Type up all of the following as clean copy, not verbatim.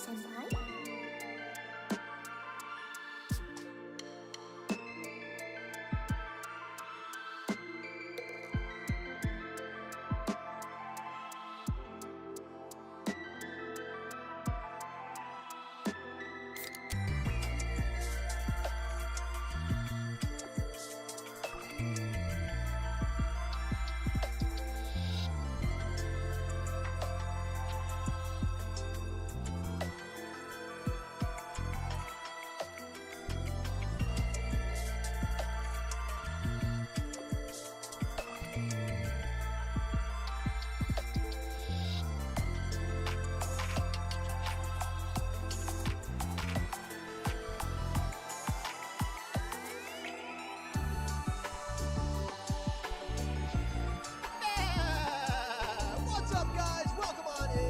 senpai.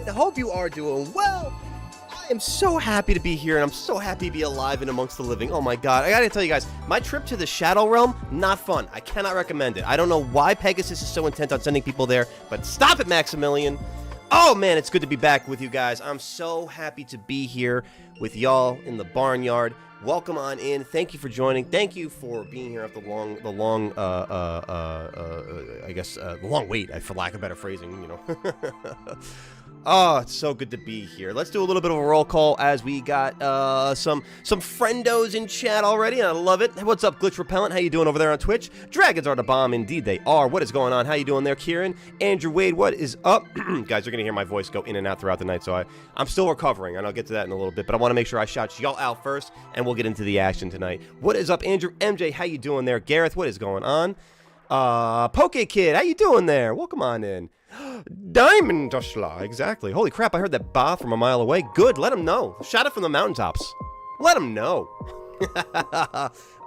I hope you are doing well. I am so happy to be here, and I'm so happy to be alive and amongst the living. Oh my god, I gotta tell you guys, my trip to the Shadow Realm, not fun. I cannot recommend it. I don't know why Pegasus is so intent on sending people there, but stop it, Maximilian. Oh man, it's good to be back with you guys. I'm so happy to be here with y'all in the Barnyard. Welcome on in. Thank you for joining. Thank you for being here after the long wait, for lack of better phrasing, you know. Oh, it's so good to be here. Let's do a little bit of a roll call as we got some friendos in chat already, and I love it. What's up, Glitch Repellent? How you doing over there on Twitch? Dragons are the bomb. Indeed, they are. What is going on? How you doing there, Kieran? Andrew Wade, what is up? Guys, you're going to hear my voice go in and out throughout the night, so I'm still recovering, and I'll get to that in a little bit, but I want to make sure I shout y'all out first, and we'll get into the action tonight. What is up, Andrew? MJ, how you doing there? Gareth, what is going on? Poke Kid, how you doing there? Welcome on in. Diamond Dushla, exactly. Holy crap, I heard that ba from a mile away. Good, let him know. Shout it from the mountaintops. Let him know.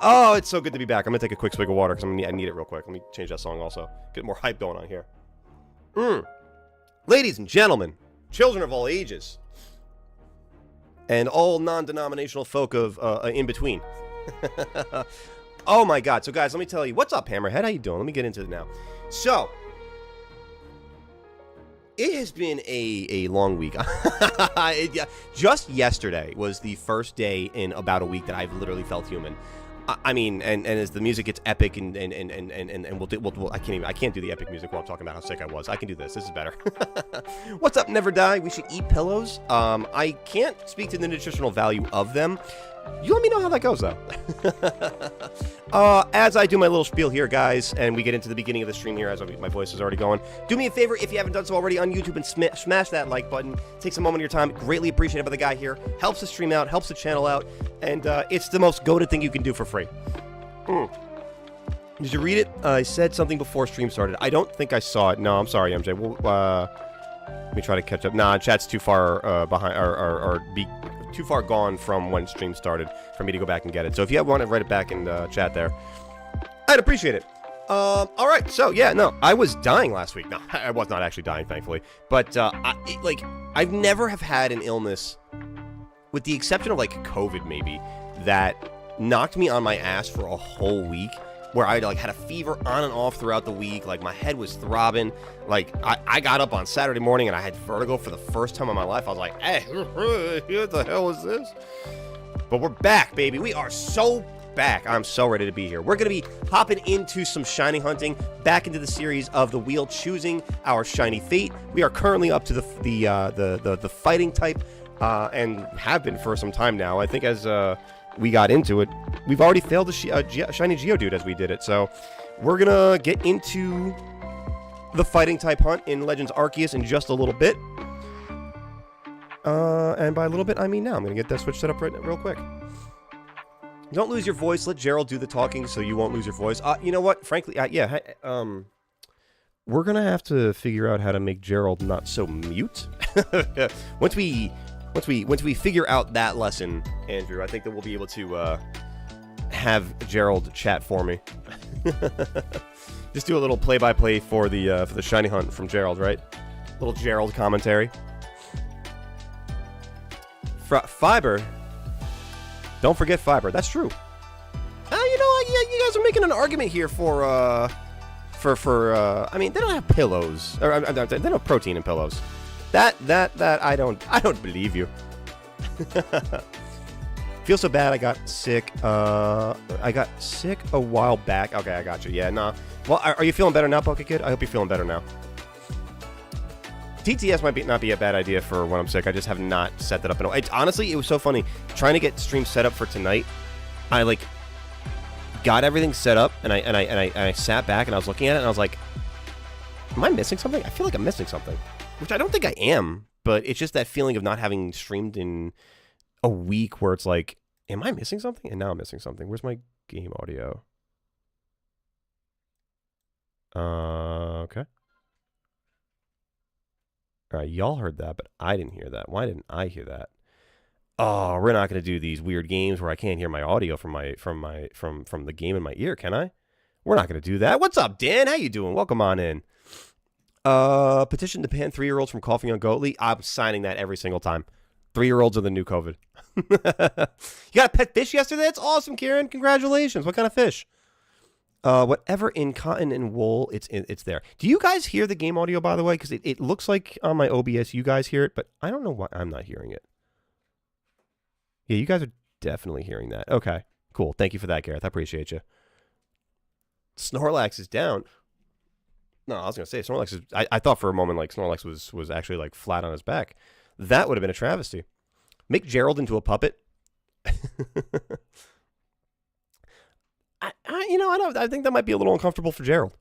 Oh, it's so good to be back. I'm gonna take a quick swig of water because I need it real quick. Let me change that song also. Get more hype going on here. Ladies and gentlemen, children of all ages, and all non-denominational folk of in between. Oh my god. So guys, let me tell you. What's up, Hammerhead? How you doing? Let me get into it now. So, it has been a long week. Just yesterday was the first day in about a week that I've literally felt human. I mean, and as the music gets epic and I can't do the epic music while I'm talking about how sick I was. I can do this. This is better. What's up, Never Die? We should eat pillows. I can't speak to the nutritional value of them. You let me know how that goes, though. As I do my little spiel here, guys, and we get into the beginning of the stream here, as my voice is already going, do me a favor, if you haven't done so already on YouTube, and smash that like button. Takes a moment of your time. Greatly appreciated by the guy here. Helps the stream out, helps the channel out, and it's the most goated thing you can do for free. Did you read it? I said something before stream started. I don't think I saw it. No, I'm sorry, MJ. Let me try to catch up. Nah, chat's too far behind, or too far gone from when stream started for me to go back and get it. So if you want to write it back in the chat there, I'd appreciate it. All right, so yeah, no, I was dying last week. No, I was not actually dying, thankfully. But I've never have had an illness, with the exception of like COVID maybe, that knocked me on my ass for a whole week, where I like had a fever on and off throughout the week. Like my head was throbbing. Like I got up on Saturday morning and I had vertigo for the first time in my life. I was like, hey, what the hell is this? But we're back, baby. We are so back. I'm so ready to be here. We're gonna be hopping into some shiny hunting, back into the series of the wheel, choosing our shiny fate. We are currently up to the fighting type, and have been for some time now. I think as we got into it, we've already failed the shiny Geodude as we did it, so we're gonna get into the fighting type hunt in Legends Arceus in just a little bit. And by a little bit, I mean now. I'm gonna get that switch set up real quick. Don't lose your voice. Let Gerald do the talking so you won't lose your voice. You know what? Frankly, yeah. We're gonna have to figure out how to make Gerald not so mute. Once we figure out that lesson, Andrew, I think that we'll be able to have Gerald chat for me. Just do a little play-by-play for the shiny hunt from Gerald, right? Little Gerald commentary. Fiber. Don't forget fiber. That's true. You know, you guys are making an argument here for I mean, they don't have pillows. Or, they don't have protein in pillows. That I don't believe you. Feel so bad I got sick. I got sick a while back. Okay, I got you. Yeah, nah. Well, are you feeling better now, Pokekid? I hope you're feeling better now. TTS might not be a bad idea for when I'm sick. I just have not set that up in a while. Honestly, it was so funny. Trying to get stream set up for tonight, I, like, got everything set up, and I sat back, and I was looking at it, and I was like, am I missing something? I feel like I'm missing something. Which I don't think I am, but it's just that feeling of not having streamed in a week where it's like, am I missing something? And now I'm missing something. Where's my game audio? Okay. All right, y'all heard that, but I didn't hear that. Why didn't I hear that? Oh, we're not going to do these weird games where I can't hear my audio from the game in my ear, can I? We're not going to do that. What's up, Dan? How you doing? Welcome on in. Petition to ban 3-year-olds from coughing on Goatly. I'm signing that every single time. 3-year-olds are the new COVID. You got a pet fish yesterday? That's awesome, Kieran. Congratulations. What kind of fish? Whatever in cotton and wool, it's there. Do you guys hear the game audio, by the way? Because it looks like on my OBS you guys hear it, but I don't know why I'm not hearing it. Yeah, you guys are definitely hearing that. Okay, cool. Thank you for that, Gareth. I appreciate you. Snorlax is down. No, I was going to say, Snorlax is... I thought for a moment, like, Snorlax was actually, like, flat on his back. That would have been a travesty. Make Gerald into a puppet. I think that might be a little uncomfortable for Gerald.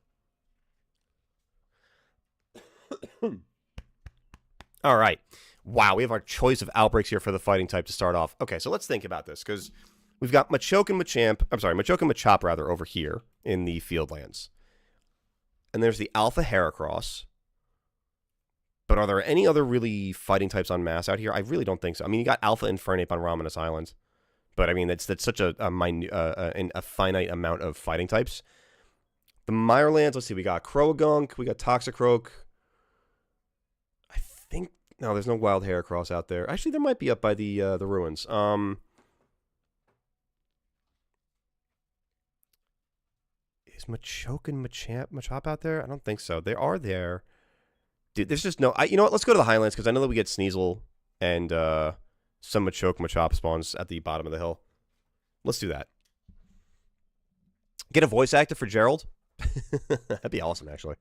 All right. Wow, we have our choice of outbreaks here for the fighting type to start off. Okay, so let's think about this, because we've got Machoke and Machop, rather, over here in the Fieldlands. And there's the Alpha Heracross. But are there any other really fighting types en masse out here? I really don't think so. I mean, you got Alpha Infernape on Romanus Islands. But, I mean, that's such a finite amount of fighting types. The Mirelands, let's see, we got Croagunk, we got Toxicroak. I think, no, there's no Wild Heracross out there. Actually, there might be up by the ruins. Is Machoke and Machop out there? I don't think so. They are there. Dude, there's just no... you know what? Let's go to the Highlands, because I know that we get Sneasel and some Machoke Machop spawns at the bottom of the hill. Let's do that. Get a voice actor for Gerald. That'd be awesome, actually.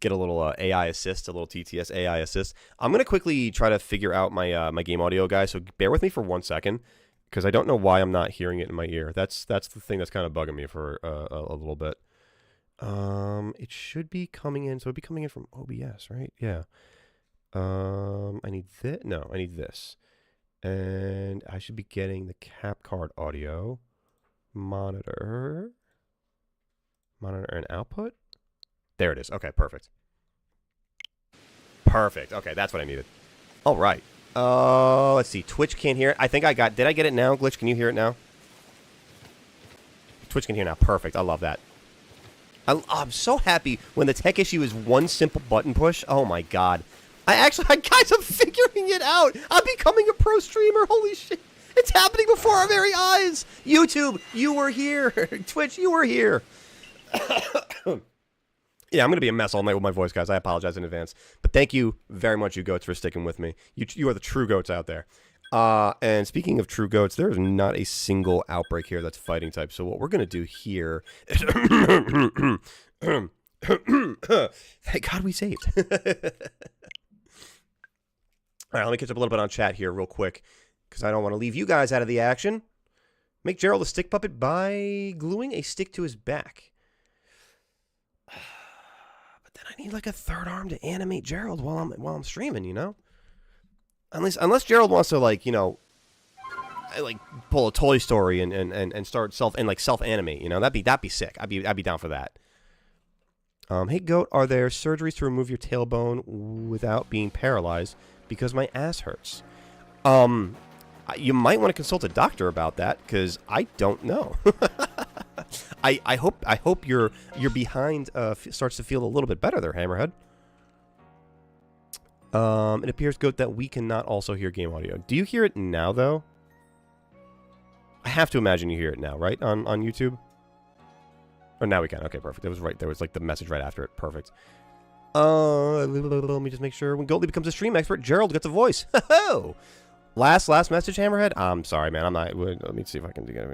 Get a little AI assist, a little TTS AI assist. I'm going to quickly try to figure out my my game audio, guys, so bear with me for 1 second, because I don't know why I'm not hearing it in my ear. That's the thing that's kind of bugging me for a little bit. It should be coming in, so it'd be coming in from OBS, right? Yeah. I need this. No, I need this. And I should be getting the cap card audio. Monitor and output. There it is. Okay, perfect. Perfect. Okay, that's what I needed. All right. Let's see. Twitch can't hear it. I think I got... Did I get it now, Glitch? Can you hear it now? Twitch can hear now. Perfect. I love that. I'm so happy when the tech issue is one simple button push. Oh, my God. Guys, I'm figuring it out. I'm becoming a pro streamer. Holy shit. It's happening before our very eyes. YouTube, you were here. Twitch, you were here. Yeah, I'm going to be a mess all night with my voice, guys. I apologize in advance. But thank you very much, you goats, for sticking with me. You are the true goats out there. And speaking of true goats, there is not a single outbreak here that's fighting type. So what we're going to do here is... Thank God we saved. All right, let me catch up a little bit on chat here real quick, because I don't want to leave you guys out of the action. Make Gerald a stick puppet by gluing a stick to his back. But then I need like a third arm to animate Gerald while I'm streaming, you know? Unless Gerald wants to, like, you know, like pull a Toy Story and start self-animate, you know? That'd be sick. I'd be down for that. Hey goat, are there surgeries to remove your tailbone without being paralyzed? Because my ass hurts. You might want to consult a doctor about that, because I don't know. I hope your behind starts to feel a little bit better there, Hammerhead. It appears, goat, that we cannot also hear game audio. Do you hear it now, though? I have to imagine you hear it now, right? On YouTube? Or now we can. Okay, perfect. It was right. There was like the message right after it. Perfect. Let me just make sure. When Goldie becomes a stream expert, Gerald gets a voice. Ho-ho! Last message, Hammerhead? I'm sorry, man. I'm not... Let me see if I can do it.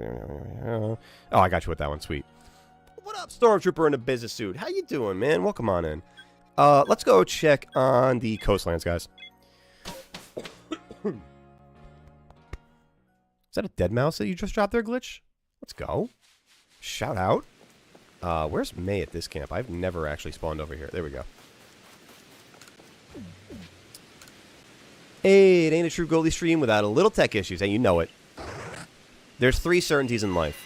Oh, I got you with that one. Sweet. What up, Stormtrooper in a business suit? How you doing, man? Welcome on in. Let's go check on the coastlands, guys. Is that a dead mouse that you just dropped there, Glitch? Let's go. Shout out. Where's May at this camp? I've never actually spawned over here. There we go. Hey, it ain't a true Goldie stream without a little tech issues, and you know it. There's 3 certainties in life.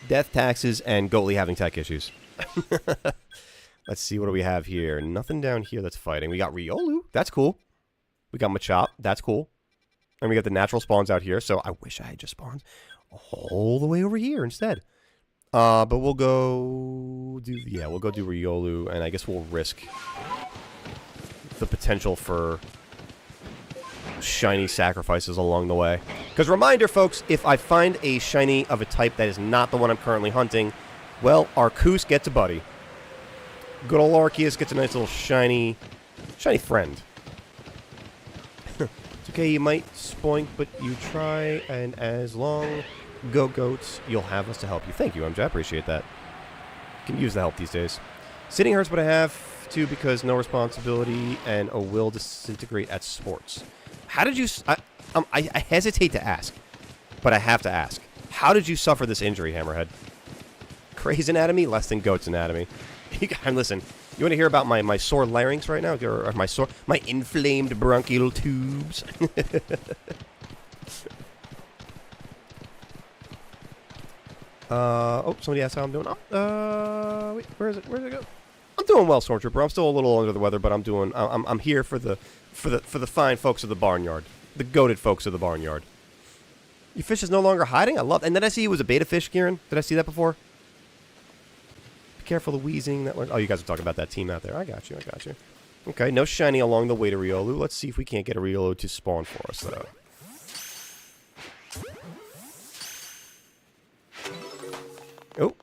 Death, taxes, and Goldie having tech issues. Let's see, what do we have here? Nothing down here that's fighting. We got Riolu. That's cool. We got Machop. That's cool. And we got the natural spawns out here, so I wish I had just spawned all the way over here instead. But we'll go do... Yeah, we'll go do Riolu, and I guess we'll risk the potential for shiny sacrifices along the way. Because reminder, folks, if I find a shiny of a type that is not the one I'm currently hunting, well, Arceus gets a buddy. Good old Arceus gets a nice little shiny friend. It's okay, you might spoink, but you try, and as long go goats, you'll have us to help you. Thank you, MJ. I appreciate that. Can use the help these days. Sitting hurts, but I have to because no responsibility and a will disintegrate at sports. How did you... I hesitate to ask, but I have to ask. How did you suffer this injury, Hammerhead? Cray's anatomy? Less than goat's anatomy. Listen, you want to hear about my sore larynx right now? Or my inflamed bronchial tubes? Oh, somebody asked how I'm doing. Wait, where is it? Where did it go? I'm doing well, Stormtrooper. I'm still a little under the weather, but I'm doing... I'm here for the fine folks of the Barnyard. The goated folks of the Barnyard. Your fish is no longer hiding? I love... And did I see it was a beta fish, Kieran? Did I see that before? Be careful the wheezing. That one. Oh, you guys are talking about that team out there. I got you. Okay, no shiny along the way to Riolu. Let's see if we can't get a Riolu to spawn for us, though. Oh.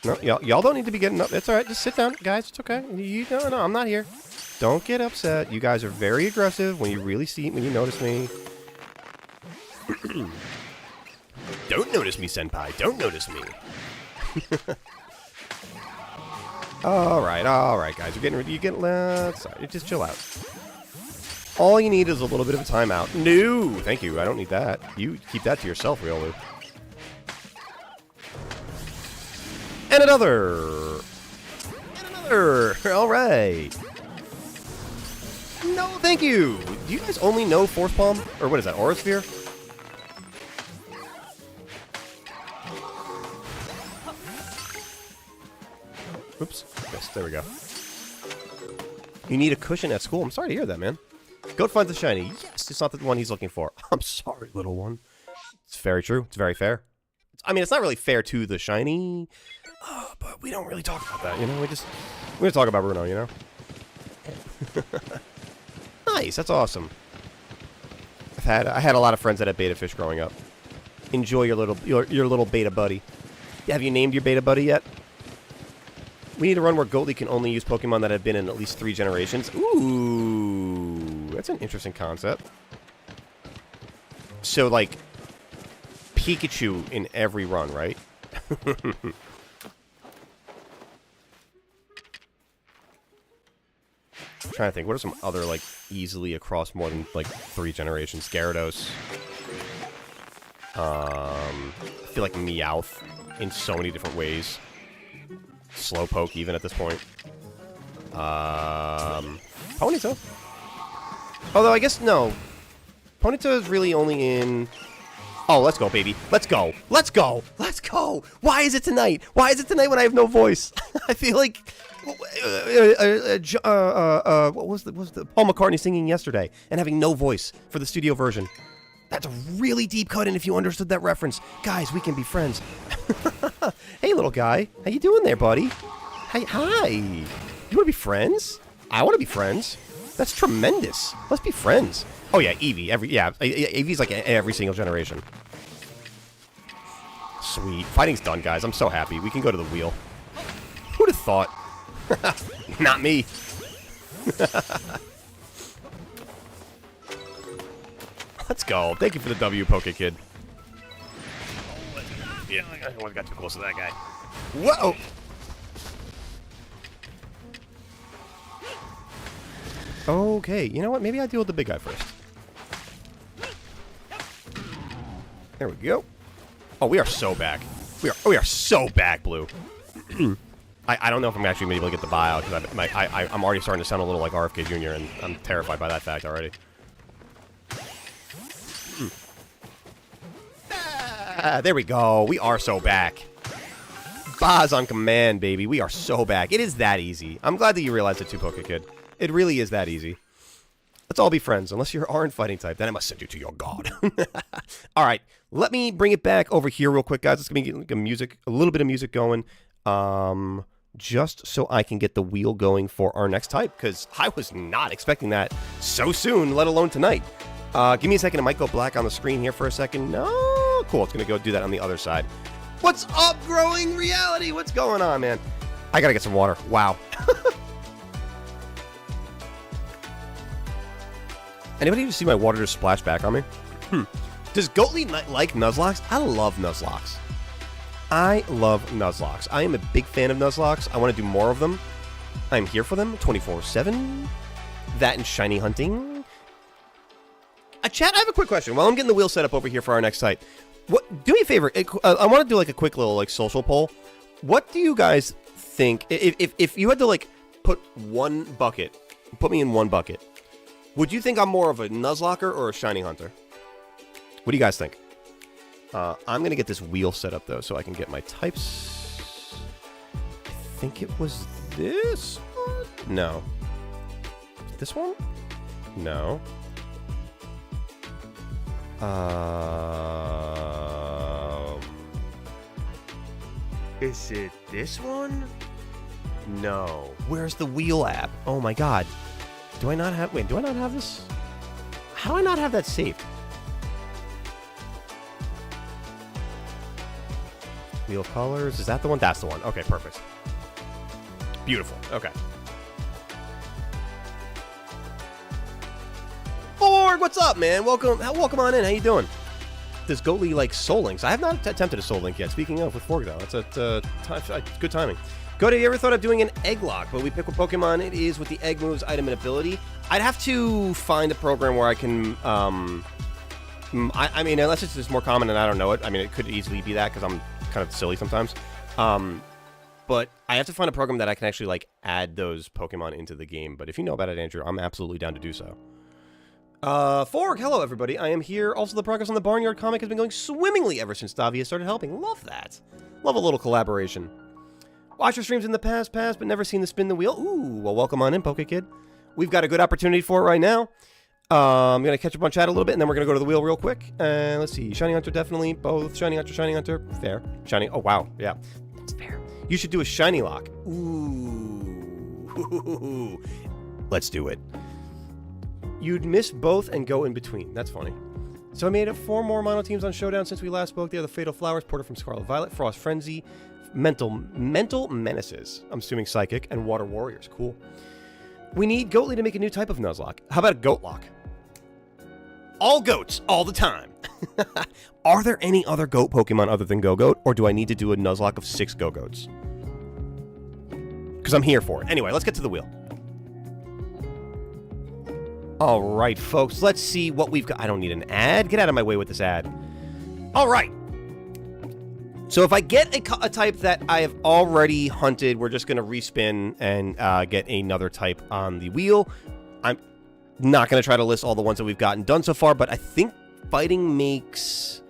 No, y'all don't need to be getting up. It's alright. Just sit down, guys. It's okay. No, I'm not here. Don't get upset. You guys are very aggressive when you notice me. Don't notice me, Senpai. Don't notice me. Alright, guys. Sorry, just chill out. All you need is a little bit of a timeout. No! Thank you. I don't need that. You keep that to yourself, Riolu. And another! Alright. No, thank you! Do you guys only know Force Palm? Or what is that, Aura Sphere? Oops. Yes, there we go. You need a cushion at school? I'm sorry to hear that, man. Goat finds the shiny. Yes, it's not the one he's looking for. I'm sorry, little one. It's very true. It's very fair. I mean, it's not really fair to the shiny, but we don't really talk about that, you know? We're gonna talk about Bruno, you know? Nice, that's awesome. I had a lot of friends that had beta fish growing up. Enjoy your little beta buddy. Have you named your beta buddy yet? We need a run where Goldie can only use Pokemon that have been in at least 3 generations. Ooh, that's an interesting concept. So, like, Pikachu in every run, right? I'm trying to think. What are some other, like, easily across more than, like, 3 generations? Gyarados. I feel like Meowth in so many different ways. Slowpoke, even at this point. Ponyta. Although, I guess, no. Ponyta is really only in... Oh, let's go, baby. Let's go. Let's go. Let's go. Why is it tonight? Why is it tonight when I have no voice? I feel like... what was the Paul McCartney singing yesterday and having no voice for the studio version? That's a really deep cut in if you understood that reference. Guys, we can be friends. Hey, little guy. How you doing there, buddy? Hi. You want to be friends? I want to be friends. That's tremendous. Let's be friends. Oh, yeah, Eevee. Eevee's like every single generation. Sweet. Fighting's done, guys. I'm so happy. We can go to the wheel. Who'd have thought? Not me. Let's go. Thank you for the W, Pokekid. Yeah, I almost got too close to that guy. Whoa! Okay, you know what? Maybe I deal with the big guy first. There we go. Oh, we are so back. We are so back, Blue. I don't know if I'm actually going to be able to get the buyout, because I'm already starting to sound a little like RFK Jr., and I'm terrified by that fact already. There we go. We are so back. Boz on command, baby. We are so back. It is that easy. I'm glad that you realized it too, Pokekid. It really is that easy. Let's all be friends, unless you aren't fighting type. Then I must send you to your god. All right, let me bring it back over here real quick, guys. Let's get a little bit of music going, just so I can get the wheel going for our next type, because I was not expecting that so soon, let alone tonight. Give me a second. It might go black on the screen here for a second. No, cool. It's gonna go do that on the other side. What's up, growing reality? What's going on, man? I gotta get some water. Wow. Anybody just see my water just splash back on me? Does Goatly like Nuzlocke? I love Nuzlocke. I love Nuzlocke. I am a big fan of Nuzlocke. I want to do more of them. I'm here for them 24/7. That and shiny hunting. Chat, I have a quick question. While I'm getting the wheel set up over here for our next site, do me a favor. I want to do like a quick little like social poll. What do you guys think if you had to like put one bucket, put me in one bucket? Would you think I'm more of a Nuzlocker or a shiny hunter? What do you guys think? I'm going to get this wheel set up, though, so I can get my types. I think it was this one? No. This one? No. Is it this one? No. Where's the wheel app? Oh, my God. Do I not have... Wait, do I not have this? How do I not have that saved? Wheel colors. Is that the one? That's the one. Okay, perfect. Beautiful. Okay. Borg, what's up, man? Welcome on in. How you doing? Does Goatly like Soul Links? I have not attempted a Soul Link yet. Speaking of, with Borg, though. That's good timing. Goatly, you ever thought of doing an egg lock? But we pick what Pokemon it is with the egg moves, item, and ability. I'd have to find a program where I can... I mean, unless it's just more common and I don't know it. I mean, it could easily be that, because I'm kind of silly sometimes. But I have to find a program that I can actually, like, add those Pokemon into the game. But if you know about it, Andrew, I'm absolutely down to do so. Forg, hello, everybody. I am here. Also, the progress on the Barnyard comic has been going swimmingly ever since Davia started helping. Love that. Love a little collaboration. Watch your streams in the past, but never seen the spin the wheel. Ooh, well, welcome on in, Pokekid. We've got a good opportunity for it right now. I'm going to catch up on chat a little bit, and then we're going to go to the wheel real quick. Let's see. Shiny Hunter, definitely. Both. Shiny Hunter. Fair. Shiny. Oh, wow. Yeah. That's fair. You should do a Shiny Lock. Ooh. Let's do it. You'd miss both and go in between. That's funny. So I made up 4 more mono teams on Showdown since we last spoke. They are the Fatal Flowers, Porter from Scarlet Violet, Frost Frenzy, Mental Menaces, I'm assuming Psychic, and Water Warriors. Cool. We need Goatly to make a new type of Nuzlocke. How about a Goat Lock? All goats, all the time. Are there any other goat Pokemon other than Go-Goat, or do I need to do a Nuzlocke of 6 Go-Goats? Because I'm here for it. Anyway, let's get to the wheel. All right, folks, let's see what we've got. I don't need an ad. Get out of my way with this ad. All right. So if I get a type that I have already hunted, we're just going to respin and get another type on the wheel. I'm not going to try to list all the ones that we've gotten done so far, but I think fighting makes...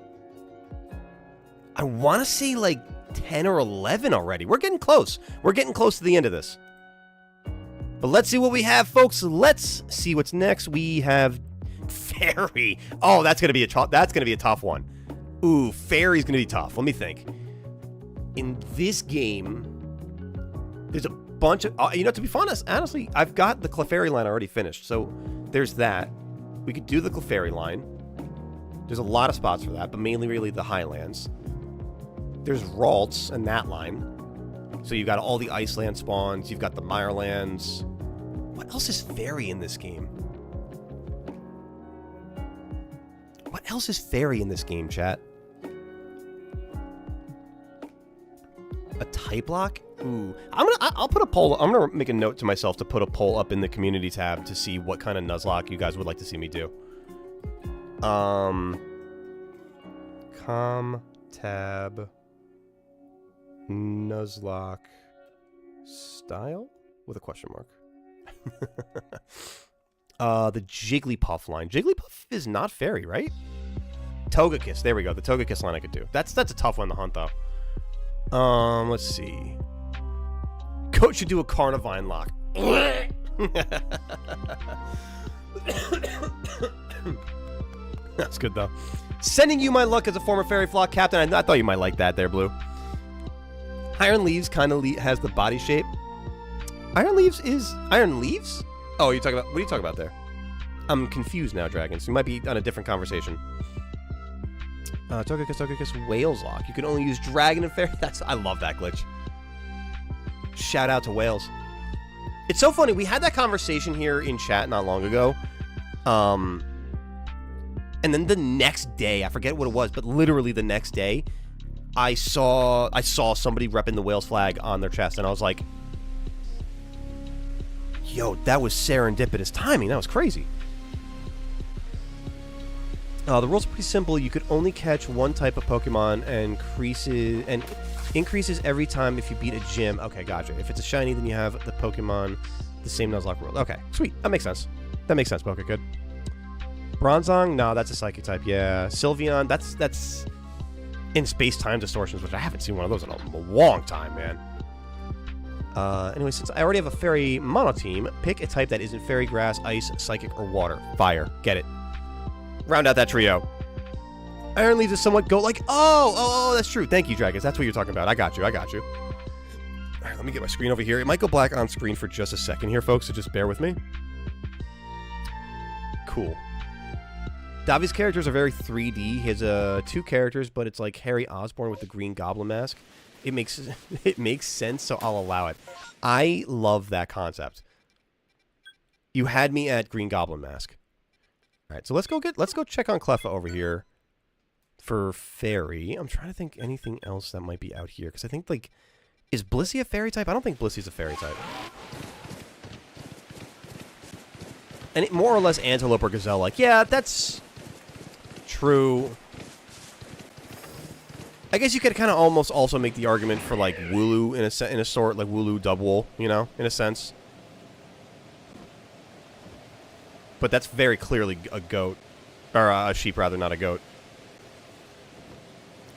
I want to say like 10 or 11 already. We're getting close. We're getting close to the end of this. But let's see what we have, folks. Let's see what's next. We have Fairy. Oh, that's gonna be a tough one. Ooh, Fairy's gonna be tough. Let me think. In this game, there's a bunch of... to be honest, honestly, I've got the Clefairy line already finished. So there's that. We could do the Clefairy line. There's a lot of spots for that, but mainly really the Highlands. There's Ralts and that line. So you've got all the Iceland spawns. You've got the Mirelands. What else is Fairy in this game? else is fairy in this game, chat? A type lock? Ooh. I'll put a poll. I'm gonna make a note to myself to put a poll up in the community tab to see what kind of Nuzlocke you guys would like to see me do. Com tab Nuzlocke style with a question mark. The Jigglypuff line. Jigglypuff is not fairy, right? Togekiss. There we go. The Togekiss line I could do. That's a tough one to hunt though. Let's see. Coach should do a Carnivine lock. That's good though. Sending you my luck as a former fairy flock captain. I thought you might like that there, Blue. Iron Leaves kind of has the body shape. Iron Leaves is... Iron Leaves? Oh, you're talking about... What are you talking about there? I'm confused now, Dragons. We might be on a different conversation. Togekiss, Whales Lock. You can only use Dragon and Fairy. I love that glitch. Shout out to Whales. It's so funny. We had that conversation here in chat not long ago. And then the next day, I forget what it was, but literally the next day, I saw somebody repping the Whales flag on their chest, and I was like, yo, that was serendipitous timing. That was crazy. The rules are pretty simple. You could only catch one type of Pokemon and increases every time if you beat a gym. Okay, gotcha. If it's a shiny, then you have the Pokemon, the same Nuzlocke rule. Okay, sweet. That makes sense. That makes sense, Poke. Good. Bronzong? No, that's a Psychic type. Yeah. Sylveon, that's in space-time distortions, which I haven't seen one of those in a long time, man. Anyway, since I already have a Fairy mono team, pick a type that isn't Fairy, Grass, Ice, Psychic, or Water. Fire. Get it. Round out that trio. Iron Leaves is somewhat goat-like. Oh, that's true. Thank you, Dragons. That's what you're talking about. I got you. All right, let me get my screen over here. It might go black on screen for just a second here, folks, so just bear with me. Cool. Davi's characters are very 3D. He has 2 characters, but it's like Harry Osborn with the green goblin mask. It makes sense, so I'll allow it. I love that concept. You had me at green goblin mask. All right, so let's go check on Cleffa over here for Fairy. I'm trying to think anything else that might be out here, because I think, like, is Blissey a Fairy type? I don't think Blissey's a Fairy type. And it, more or less Antelope or Gazelle, like, yeah, that's true. I guess you could kind of almost also make the argument for, like, Wooloo in a sort, like Wooloo Dubwool, you know, in a sense. But that's very clearly a goat. Or a sheep, rather, not a goat.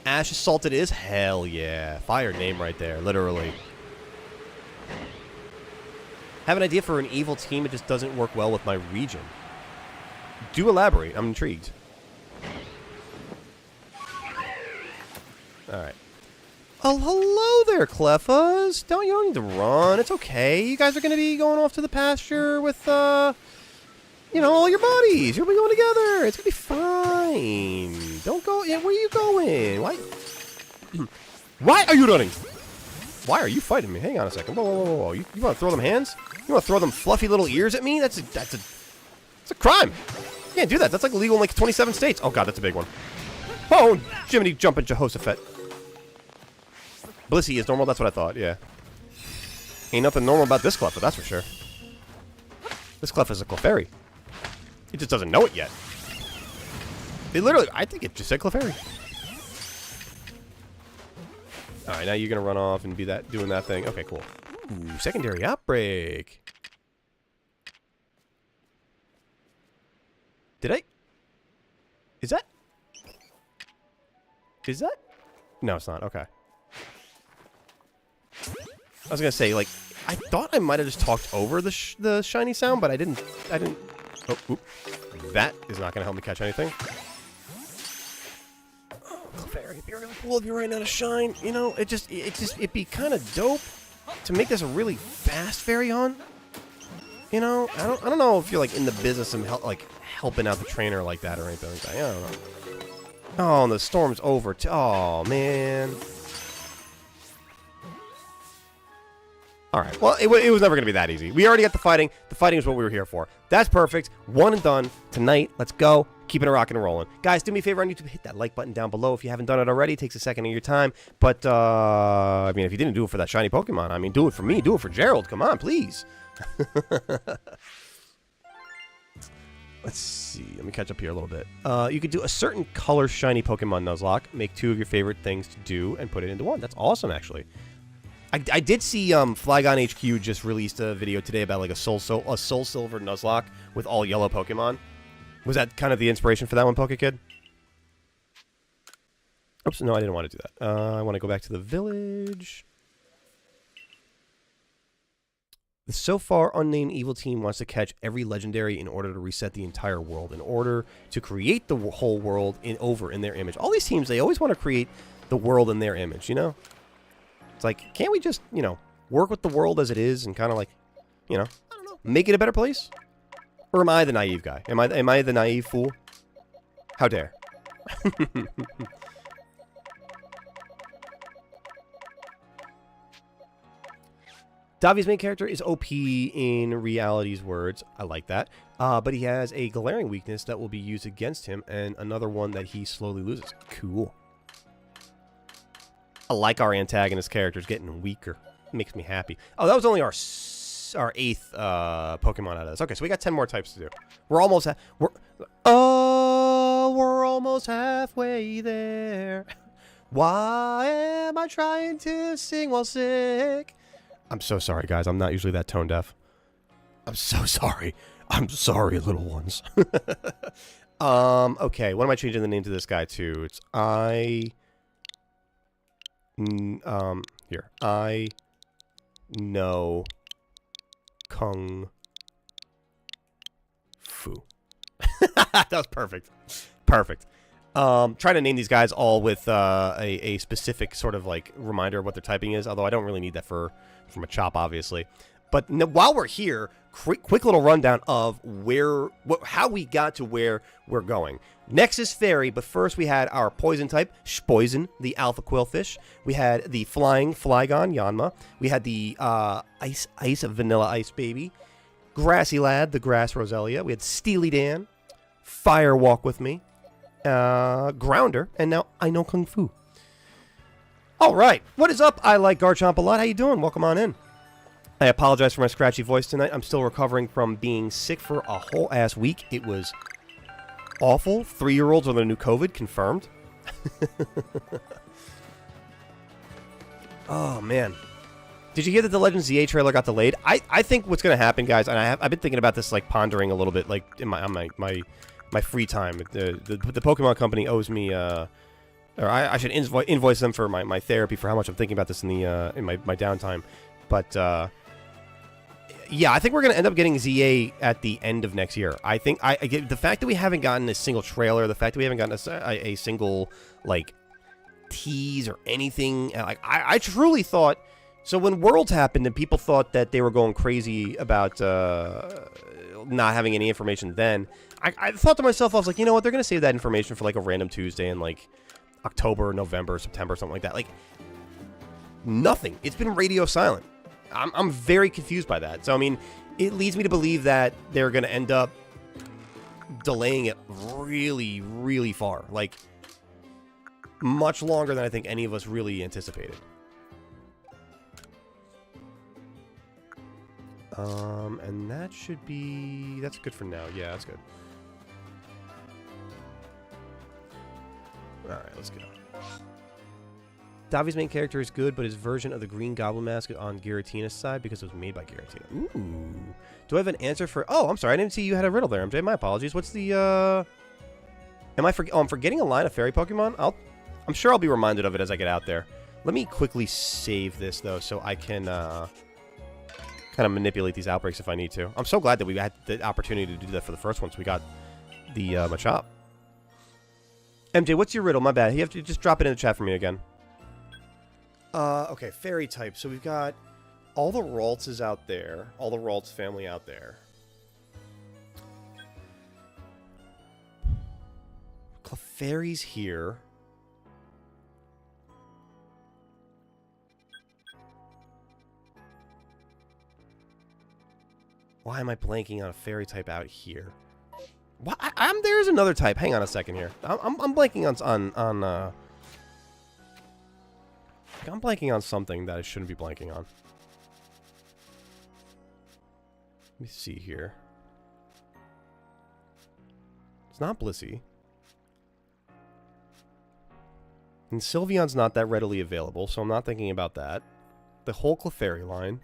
Ash Assaulted is? Hell yeah. Fire name right there, literally. Have an idea for an evil team, it just doesn't work well with my region. Do elaborate, I'm intrigued. Alright. Oh, hello there, Cleffas. You don't need to run. It's okay. You guys are going to be going off to the pasture with, you know, all your buddies. You'll be going together. It's going to be fine. Don't go. Yeah, where are you going? Why? Why are you running? Why are you fighting me? Hang on a second. Whoa, whoa, whoa, whoa. You want to throw them hands? You want to throw them fluffy little ears at me? That's a crime. You can't do that. That's like illegal in like 27 states. Oh, God, that's a big one. Oh, Jiminy jumping Jehoshaphat. Blissey is normal. That's what I thought. Yeah. Ain't nothing normal about this Cleffa, that's for sure. This Cleffa is a Clefairy. It just doesn't know it yet. It literally, I think it just said Clefairy. Alright, now you're going to run off and be doing that thing. Okay, cool. Ooh, secondary outbreak. Did I? Is that? Is that? No, it's not. Okay. I was going to say, like, I thought I might have just talked over the shiny sound, but I didn't. Oh, oop. That is not going to help me catch anything. Oh, Clefairy, it'd be really cool if you ran out of shine. You know, it'd be kind of dope to make this a really fast fairy on. You know, I don't know if you're like in the business of helping out the trainer like that or anything like that. I don't know. Oh, and the storm's over. Oh man. Alright, well, it was never going to be that easy. We already got the fighting. The fighting is what we were here for. That's perfect. One and done. Tonight, let's go. Keeping it rocking and rolling. Guys, do me a favor on YouTube. Hit that like button down below if you haven't done it already. It takes a second of your time. But, I mean, if you didn't do it for that shiny Pokemon, I mean, do it for me. Do it for Gerald. Come on, please. Let's see. Let me catch up here a little bit. You could do a certain color shiny Pokemon Nuzlocke, make 2 of your favorite things to do, and put it into 1. That's awesome, actually. I did see Flygon HQ just released a video today about like a Soul Silver Nuzlocke with all yellow Pokemon. Was that kind of the inspiration for that one, Pokekid? Oops, no, I didn't want to do that. I want to go back to the village. The so far unnamed evil team wants to catch every legendary in order to reset the entire world, in order to create the whole world in their image. All these teams, they always want to create the world in their image, you know? It's like, can't we just, you know, work with the world as it is and kind of like, you know, I don't know, make it a better place? Or am I the naive guy? Am I the naive fool? How dare? Davi's main character is OP in reality's words. I like that. But he has a glaring weakness that will be used against him, and another one that he slowly loses. Cool. I like our antagonist characters getting weaker. It makes me happy. Oh, that was only our 8th Pokemon out of this. Okay, so we got 10 more types to do. We're almost we're almost halfway there. Why am I trying to sing while sick? I'm so sorry, guys. I'm not usually that tone deaf. I'm so sorry. I'm sorry, little ones. Okay. What am I changing the name to this guy to? It's here. I know Kung Fu. That was perfect. Perfect. Trying to name these guys all with a specific sort of like reminder of what their typing is, although I don't really need that from a chop, obviously. But while we're here, quick little rundown of how we got to where we're going. Next is Fairy, but first we had our poison type, Shpoison, the Alpha Quillfish. We had the flying Flygon, Yanma. We had the Ice Vanilla Ice Baby. Grassy Lad, the Grass Roselia. We had Steely Dan, Fire Walk With Me, Grounder, and now I Know Kung Fu. All right, what is up? I like Garchomp a lot. How you doing? Welcome on in. I apologize for my scratchy voice tonight. I'm still recovering from being sick for a whole ass week. It was awful. 3-year-olds with a new COVID confirmed. Oh man, did you hear that the Legends ZA trailer got delayed? I think what's gonna happen, guys, and I've been thinking about this, like pondering a little bit, like in my free time. The Pokemon Company owes me, or I should invoice them for my therapy for how much I'm thinking about this in my downtime. But yeah, I think we're gonna end up getting ZA at the end of next year. I think the fact that we haven't gotten a single trailer, the fact that we haven't gotten a single like tease or anything, like I truly thought. So when Worlds happened and people thought that they were going crazy about not having any information, then I thought to myself, I was like, you know what, they're gonna save that information for like a random Tuesday in like October, November, September, something like that. Like nothing. It's been radio silent. I'm very confused by that. So, I mean, it leads me to believe that they're going to end up delaying it really, really far. Like, much longer than I think any of us really anticipated. And that should be... That's good for now. Yeah, that's good. Alright, let's go. Davi's main character is good, but his version of the Green Goblin mask is on Giratina's side because it was made by Giratina. Ooh. Do I have an answer for... Oh, I'm sorry. I didn't see you had a riddle there, MJ. My apologies. What's the... I'm forgetting a line of fairy Pokemon? I'm sure I'll be reminded of it as I get out there. Let me quickly save this, though, so I can kind of manipulate these outbreaks if I need to. I'm so glad that we had the opportunity to do that for the first one, so we got the Machop. MJ, what's your riddle? My bad. You have to just drop it in the chat for me again. Okay, fairy type. So we've got all the Raltses out there. All the Ralts family out there. Clefairy's here. Why am I blanking on a fairy type out here? What? There's another type. Hang on a second here. I'm blanking I'm blanking on something that I shouldn't be blanking on. Let me see here. It's not Blissey. And Sylveon's not that readily available, so I'm not thinking about that. The whole Clefairy line.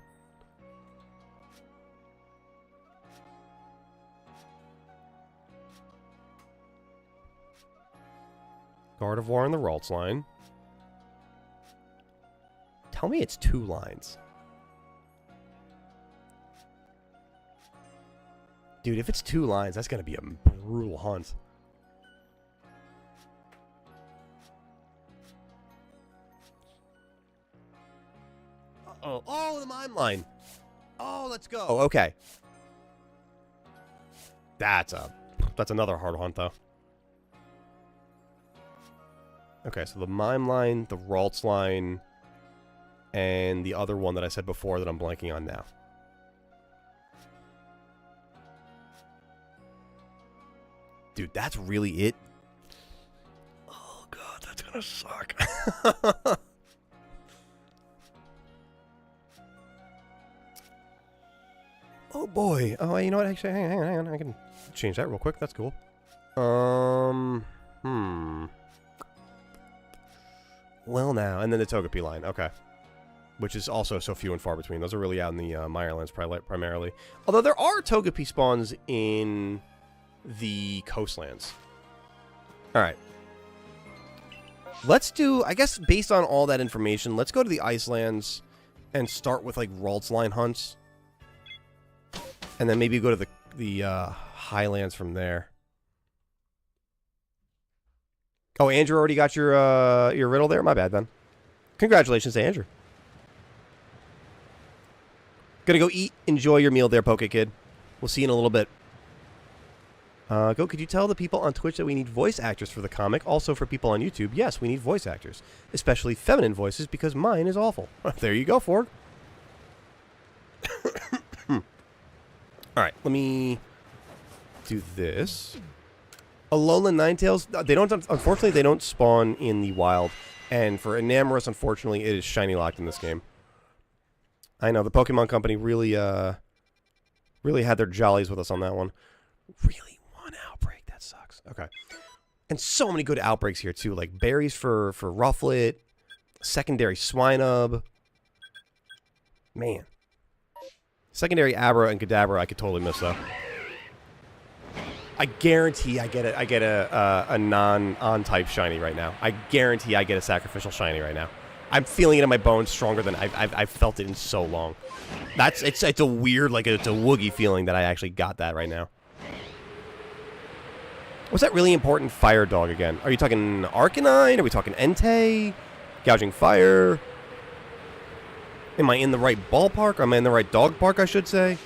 Gardevoir in the Ralts line. Tell me it's 2 lines. Dude, if it's 2 lines, that's going to be a brutal hunt. Uh-oh. Oh, the Mime line. Oh, let's go. Okay. That's another hard hunt, though. Okay, so the Mime line, the Ralts line, and the other one that I said before that I'm blanking on now. Dude, that's really it? Oh, God, that's gonna suck. Oh, boy. Oh, you know what? Actually, hang on. I can change that real quick. That's cool. Well, now. And then the Togepi line. Okay. Which is also so few and far between. Those are really out in the Mirelands primarily. Although there are Togepi spawns in the coastlands. Alright. Let's do, I guess, based on all that information, let's go to the Icelands and start with, like, Ralts line hunts. And then maybe go to the Highlands from there. Oh, Andrew already got your riddle there? My bad, then. Congratulations to Andrew. Gonna go eat. Enjoy your meal there, Poke Kid. We'll see you in a little bit. Could you tell the people on Twitch that we need voice actors for the comic? Also for people on YouTube, yes, we need voice actors. Especially feminine voices, because mine is awful. There you go, Forg. Alright, let me do this. Alolan Ninetales, unfortunately, they don't spawn in the wild. And for Enamorous, unfortunately, it is shiny locked in this game. I know, the Pokemon Company really had their jollies with us on that one. Really, one outbreak, that sucks. Okay. And so many good outbreaks here, too. Like, berries for Rufflet, secondary Swinub. Man. Secondary Abra and Kadabra I could totally miss, though. I guarantee I get a non-on-type shiny right now. I guarantee I get a sacrificial shiny right now. I'm feeling it in my bones stronger than I've felt it in so long. It's a weird, like, it's a woogie feeling that I actually got that right now. What's that really important fire dog again? Are you talking Arcanine? Are we talking Entei? Gouging Fire? Am I in the right ballpark? Am I in the right dog park, I should say?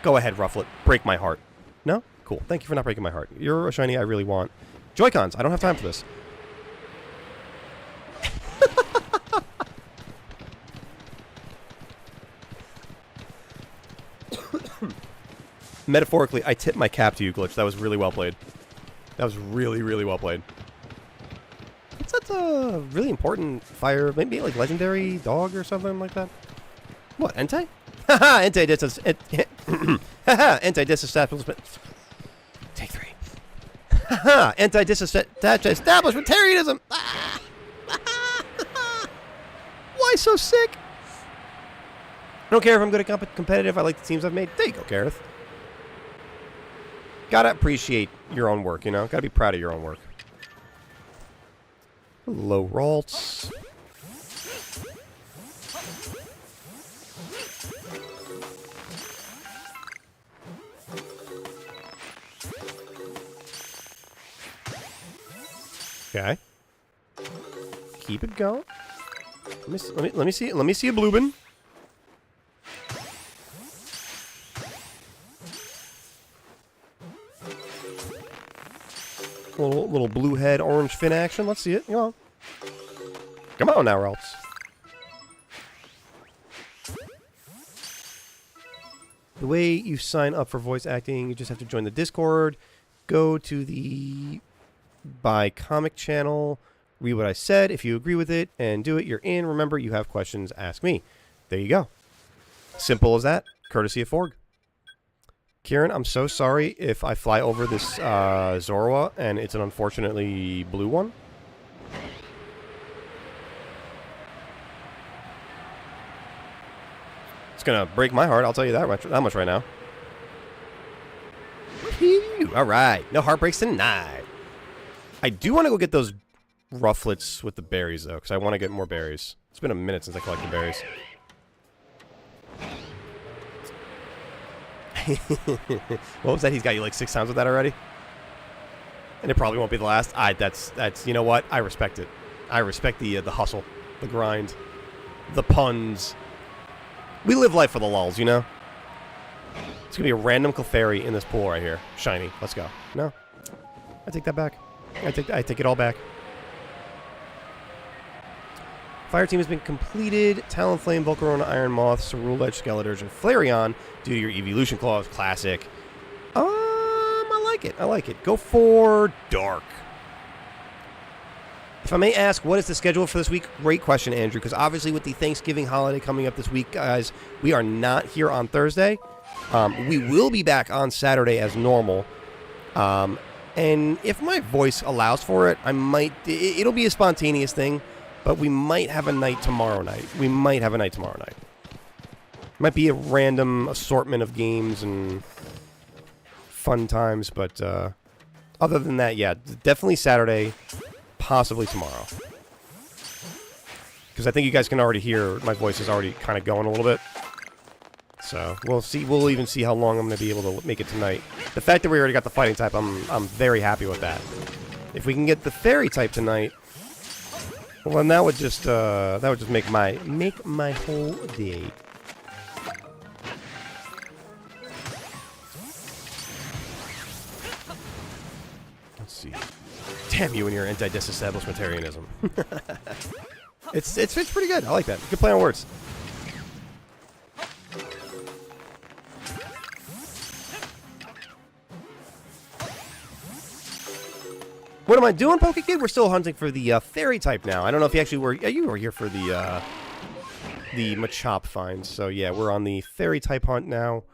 Go ahead, Rufflet. Break my heart. No? Cool. Thank you for not breaking my heart. You're a shiny I really want. Joy-Cons. I don't have time for this. Metaphorically, I tip my cap to you, Glitch. That was really well played. That was really, really well played. What's that really important fire? Maybe like legendary dog or something like that? What, Entei? Haha, Entei anti-disestablishment. Take 3. Haha, anti-disestablishmentarianism. Why so sick? I don't care if I'm good at competitive. I like the teams I've made. There you go, Gareth. Gotta appreciate your own work, you know? Gotta be proud of your own work. Hello, Ralts. Okay. Keep it going. Let me see a Bluebin. Little blue head, orange fin action. Let's see it. Come on. Come on now, Ralts. The way you sign up for voice acting, you just have to join the Discord, go to the Buy Comic channel, read what I said. If you agree with it and do it, you're in. Remember, you have questions, ask me. There you go. Simple as that. Courtesy of Forg. Kieran, I'm so sorry if I fly over this Zorua and it's an unfortunately blue one. It's going to break my heart, I'll tell you that much right now. All right. No heartbreaks tonight. I do want to go get those rufflets with the berries, though, because I want to get more berries. It's been a minute since I collected berries. What was that? He's got you like 6 times with that already? And it probably won't be the last. That's you know what? I respect it. I respect the hustle, the grind, the puns. We live life for the lulz, you know? It's going to be a random Clefairy in this pool right here. Shiny. Let's go. No. I take that back. I take it all back. Fire team has been completed. Talonflame, Volcarona, Iron Moth, Cerule Edge, Skeleturge, and Flareon due to your evolution clause. Classic. I like it. I like it. Go for Dark. If I may ask, what is the schedule for this week? Great question, Andrew, because obviously with the Thanksgiving holiday coming up this week, guys, we are not here on Thursday. We will be back on Saturday as normal. And if my voice allows for it, I might... It'll be a spontaneous thing. But we might have a night tomorrow night. Might be a random assortment of games and fun times, but other than that, yeah, definitely Saturday, possibly tomorrow. Because I think you guys can already hear my voice is already kind of going a little bit. So we'll see. We'll even see how long I'm going to be able to make it tonight. The fact that we already got the fighting type, I'm very happy with that. If we can get the fairy type tonight. Well, then that would just make my whole day. Let's see. Damn you and your anti-disestablishmentarianism. it's pretty good. I like that. Good play on words. What am I doing, Pokekid? We're still hunting for the fairy type now. I don't know if you actually were... Yeah, you were here for the Machop finds. So, yeah, we're on the fairy type hunt now.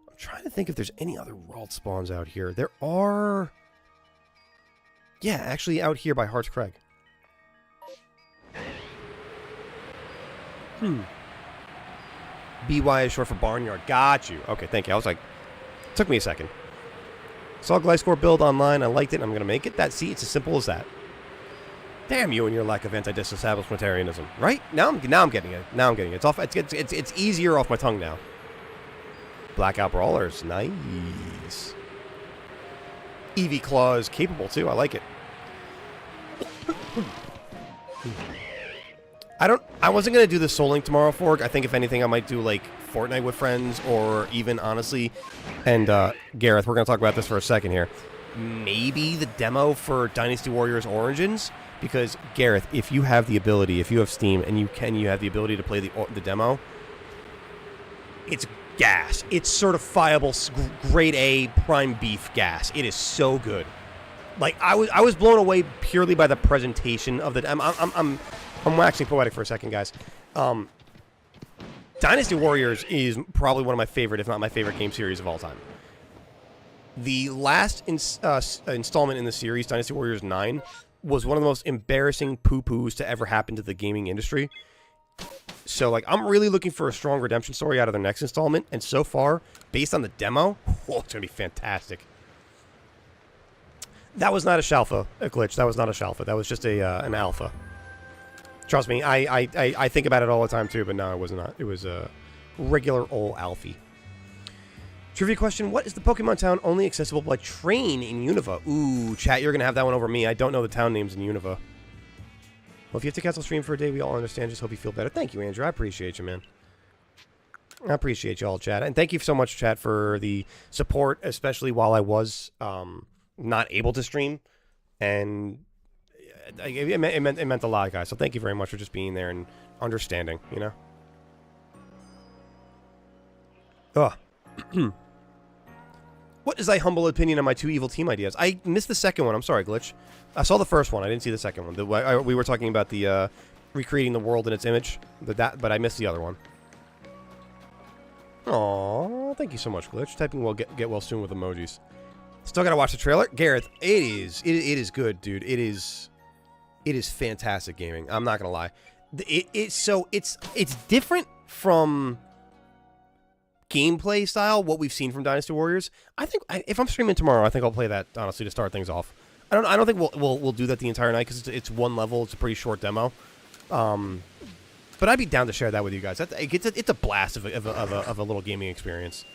I'm trying to think if there's any other world spawns out here. There are... Yeah, actually out here by Hart's Crag. BY is short for Barnyard. Got you. Okay, thank you. I was like... Took me a second. Saw Gliscor build online. I liked it. I'm going to make it. See, it's as simple as that. Damn you and your lack of anti-disestablishmentarianism. Right? Now I'm getting it. It's off. It's easier off my tongue now. Blackout Brawlers. Nice. Eevee Claw is capable, too. I like it. I wasn't going to do the Soul Link tomorrow, Fork. I think, if anything, I might do, like, Fortnite with friends, or even, honestly, and, Gareth, we're going to talk about this for a second here. Maybe the demo for Dynasty Warriors Origins, because, Gareth, if you have the ability, if you have Steam, and you have the ability to play the demo, it's gas. It's certifiable grade A prime beef gas. It is so good. Like, I was blown away purely by the presentation of the... I'm waxing poetic for a second, guys. Dynasty Warriors is probably one of my favorite, if not my favorite game series of all time. The last installment in the series, Dynasty Warriors 9, was one of the most embarrassing poo-poos to ever happen to the gaming industry. So, like, I'm really looking for a strong redemption story out of the next installment, and so far, based on the demo, it's going to be fantastic. That was not a shalfa, a glitch. That was not a shalfa. That was just an alpha. Trust me, I think about it all the time, too, but no, it was not. It was a regular old Alfie. Trivia question, what is the Pokemon town only accessible by train in Unova? Ooh, chat, you're going to have that one over me. I don't know the town names in Unova. Well, if you have to cancel stream for a day, we all understand. Just hope you feel better. Thank you, Andrew. I appreciate you, man. I appreciate you all, chat. And thank you so much, chat, for the support, especially while I was not able to stream. And... It meant a lot, guys. So thank you very much for just being there and understanding, you know? Ugh. What is thy humble opinion on my 2 evil team ideas? I missed the second one. I'm sorry, Glitch. I saw the first one. I didn't see the second one. We were talking about the recreating the world in its image, but I missed the other one. Aww, thank you so much, Glitch. Typing well, get well soon with emojis. Still gotta watch the trailer, Gareth. It is good, dude. It is fantastic gaming. I'm not gonna lie. It's different from gameplay style, what we've seen from Dynasty Warriors. I think if I'm streaming tomorrow, I think I'll play that honestly to start things off. I don't think we'll do that the entire night because it's one level. It's a pretty short demo. But I'd be down to share that with you guys. It's a blast of a little gaming experience.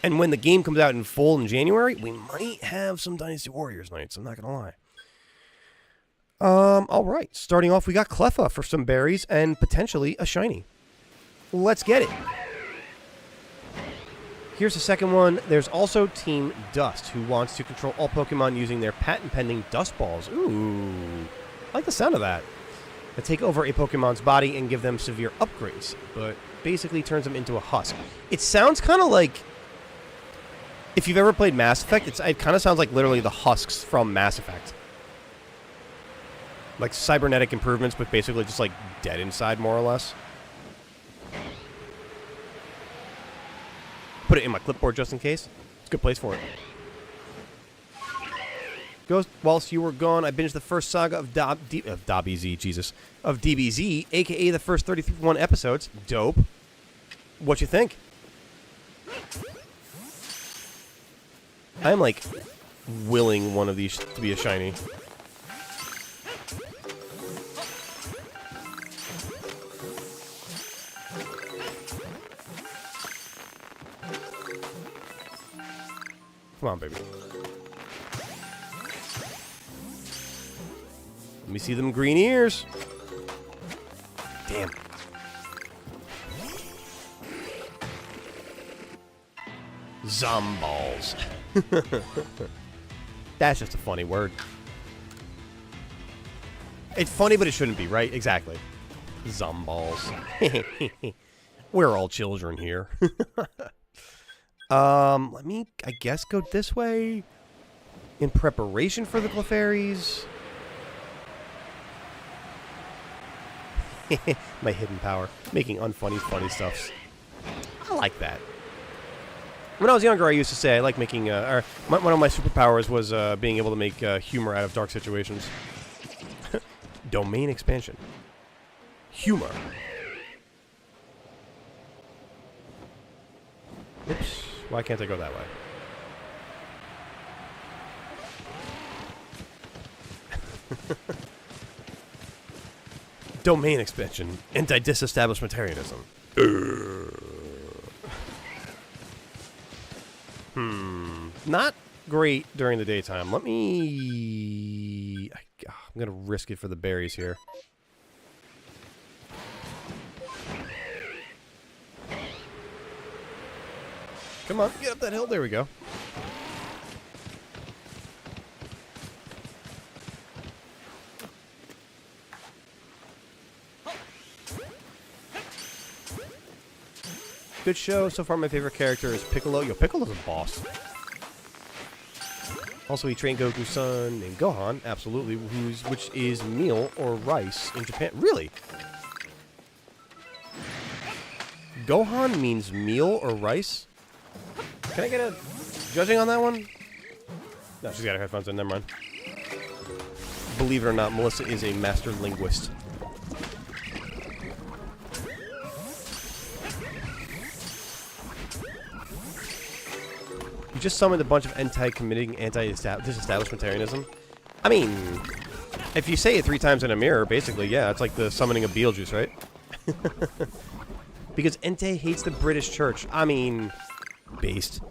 And when the game comes out in full in January, we might have some Dynasty Warriors nights. I'm not gonna lie. All right. Starting off, we got Cleffa for some berries and potentially a shiny. Let's get it. Here's the second one. There's also Team Dust, who wants to control all Pokemon using their patent-pending Dust Balls. Ooh, I like the sound of that. They take over a Pokemon's body and give them severe upgrades, but basically turns them into a husk. It sounds kind of like, if you've ever played Mass Effect, it kind of sounds like literally the husks from Mass Effect. Like cybernetic improvements, but basically just like dead inside, more or less. Put it in my clipboard just in case. It's a good place for it. Ghost, whilst you were gone, I binged the first saga of DBZ, aka the first 31 episodes. Dope. What you think? I'm like willing one of these to be a shiny. Come on, baby. Let me see them green ears. Damn. Zomballs. That's just a funny word. It's funny, but it shouldn't be, right? Exactly. Zomballs. We're all children here. Let me, I guess, go this way in preparation for the Clefairies. My hidden power. Making unfunny, funny stuffs. I like that. When I was younger, I used to say I like making, one of my superpowers was being able to make humor out of dark situations. Domain expansion. Humor. Oops. Why can't I go that way? Domain expansion. Anti-disestablishmentarianism. Not great during the daytime. Let me... I'm going to risk it for the berries here. Come on, get up that hill. There we go. Good show. So far, my favorite character is Piccolo. Yo, Piccolo's a boss. Also, he trained Goku's son named Gohan. Absolutely. Which is meal or rice in Japan. Really? Gohan means meal or rice? Can I get a judging on that one? No, she's got her headphones in. Never mind. Believe it or not, Melissa is a master linguist. You just summoned a bunch of Entei committing anti-disestablishmentarianism. I mean, if you say it 3 times in a mirror, basically, yeah, it's like the summoning of Beetlejuice, right? Because Entei hates the British church. I mean, based.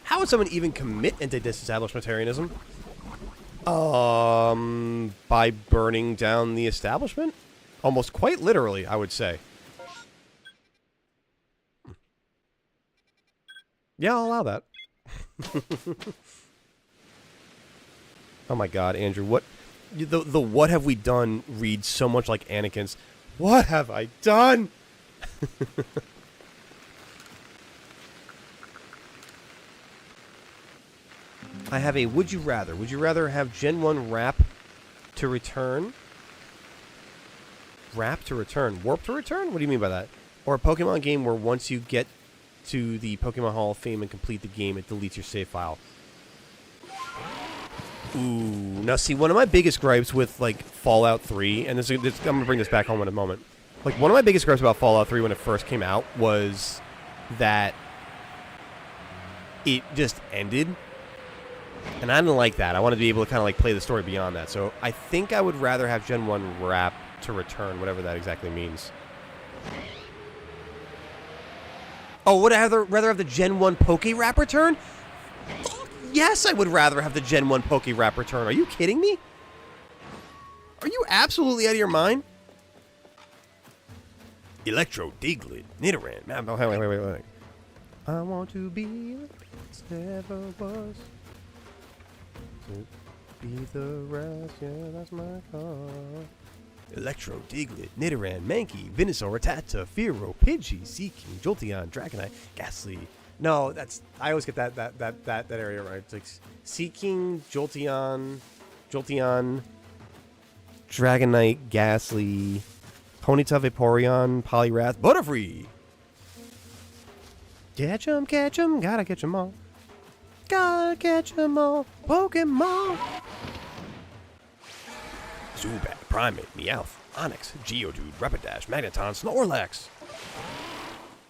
How would someone even commit anti-disestablishmentarianism? By burning down the establishment? Almost quite literally, I would say. Yeah, I'll allow that. Oh my god, Andrew, what... The what have we done reads so much like Anakin's, what have I done? I have a would you rather. Would you rather have Gen 1 Wrap to return? Wrap to return? Warp to return? What do you mean by that? Or a Pokemon game where once you get to the Pokemon Hall of Fame and complete the game, it deletes your save file. Ooh. Now, see, one of my biggest gripes with, like, Fallout 3, and I'm going to bring this back home in a moment. Like, one of my biggest gripes about Fallout 3 when it first came out was that it just ended. And I didn't like that. I wanted to be able to kind of, like, play the story beyond that. So I think I would rather have Gen 1 Wrap to return, whatever that exactly means. Oh, would I rather have the Gen 1 Poke Wrap return? Yes, I would rather have the Gen 1 Poke Wrap return. Are you kidding me? Are you absolutely out of your mind? Electro, Diglett, Nidoran. Wait. I want to be never was. To be the rest, yeah, that's my car. Electro, Diglett, Nidoran, Mankey, Venusaur, Rattata, Fearow, Pidgey, Seaking, Jolteon, Dragonite, Ghastly. No, that's... I always get that area right. It's like Seaking, Jolteon, Dragonite, Ghastly, Ponyta, Vaporeon, Poliwrath, Butterfree. Catch 'em, gotta catch 'em all. Gotta catch 'em all, Pokemon. Zubat, Primeape, Meowth, Onix, Geodude, Rapidash, Magneton, Snorlax.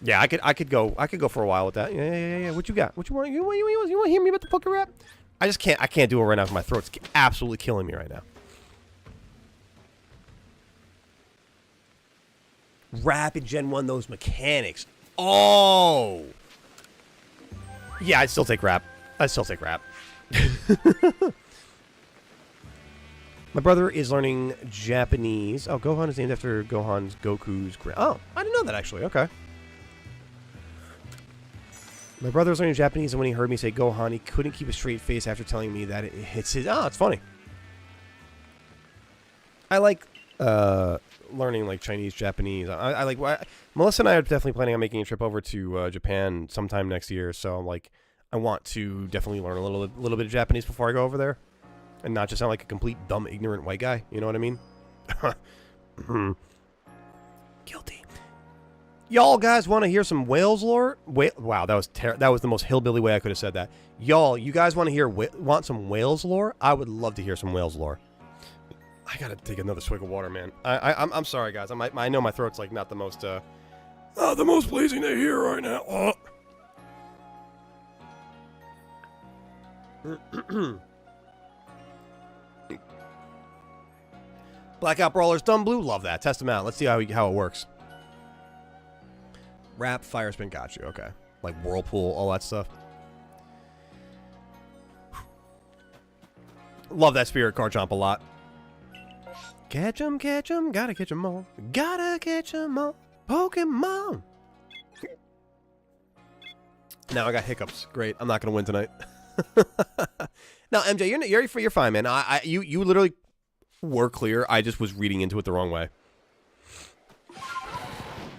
Yeah, I could go for a while with that. Yeah. What you got? What you want? You want to hear me about the Poke Rap? I can't do it right now because my throat's absolutely killing me right now. Rap in Gen 1, those mechanics. Oh! Yeah, I'd still take Rap. My brother is learning Japanese. Oh, Gohan is named after Goku's... Oh, I didn't know that, actually. Okay. My brother was learning Japanese, and when he heard me say Gohan, he couldn't keep a straight face after telling me that it's his... Oh, it's funny. I like learning, like, Chinese, Japanese. I like... Melissa and I are definitely planning on making a trip over to Japan sometime next year, so, like, I want to definitely learn a little bit of Japanese before I go over there. And not just sound like a complete, dumb, ignorant white guy. You know what I mean? Guilty. Y'all guys want to hear some whales lore? Wow, that was the most hillbilly way I could have said that. Y'all, you guys want to want some whales lore? I would love to hear some whales lore. I gotta take another swig of water, man. I'm sorry, guys. I know my throat's like not the most pleasing to hear right now. Blackout Brawlers, Dumb Blue, love that. Test them out. Let's see how it works. Rap, Fire Spin, got you. Okay. Like Whirlpool, all that stuff. Love that Spirit Garchomp a lot. Catch 'em, gotta catch 'em all. Gotta catch 'em all. Pokemon. Now I got hiccups. Great. I'm not gonna win tonight. Now, MJ, you're fine, man. You literally were clear. I just was reading into it the wrong way.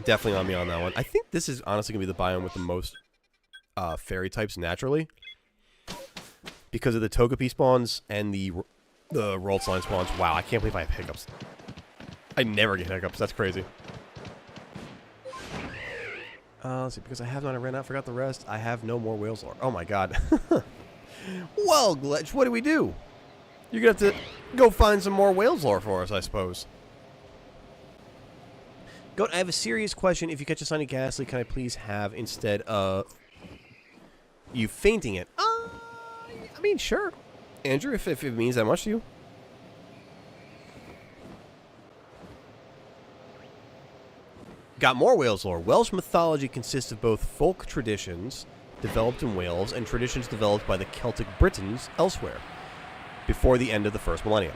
Definitely on me on that one. I think this is honestly gonna be the biome with the most fairy types naturally, because of the Togepi spawns and the Rolled Slime spawns. Wow, I can't believe I have hiccups. I never get hiccups. That's crazy. Let's see, because I have not ran out, forgot the rest. I have no more whales lore. Oh my god. Well, Glitch, what do we do? You're gonna have to go find some more whales lore for us, I suppose. Goat, I have a serious question. If you catch a Sunny Ghastly, can I please have instead of you fainting it? I mean, sure. Andrew, if it means that much to you. Got more Wales lore. Welsh mythology consists of both folk traditions developed in Wales and traditions developed by the Celtic Britons elsewhere before the end of the first millennium.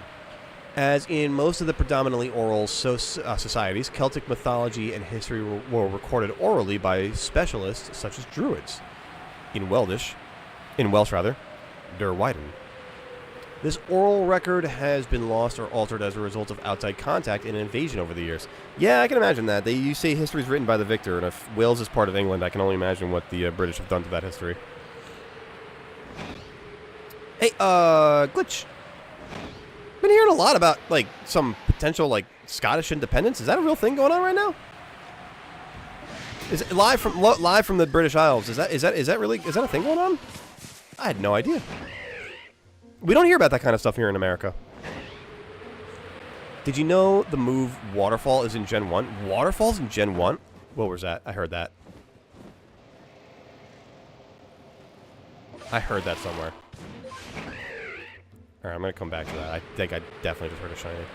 As in most of the predominantly oral societies, Celtic mythology and history were recorded orally by specialists such as druids. In Welsh, Der Wyden. This oral record has been lost or altered as a result of outside contact and invasion over the years. Yeah, I can imagine that. You say history is written by the victor, and if Wales is part of England, I can only imagine what the British have done to that history. Hey, Glitch. Been hearing a lot about, like, some potential, like, Scottish independence. Is that a real thing going on right now? Is it live from the British Isles? Is that a thing going on? I had no idea. We don't hear about that kind of stuff here in America. Did you know the move Waterfall is in Gen 1? Waterfall's in Gen 1? What was that? I heard that. I heard that somewhere. Alright, I'm gonna come back to that. I think I definitely just heard a shiny.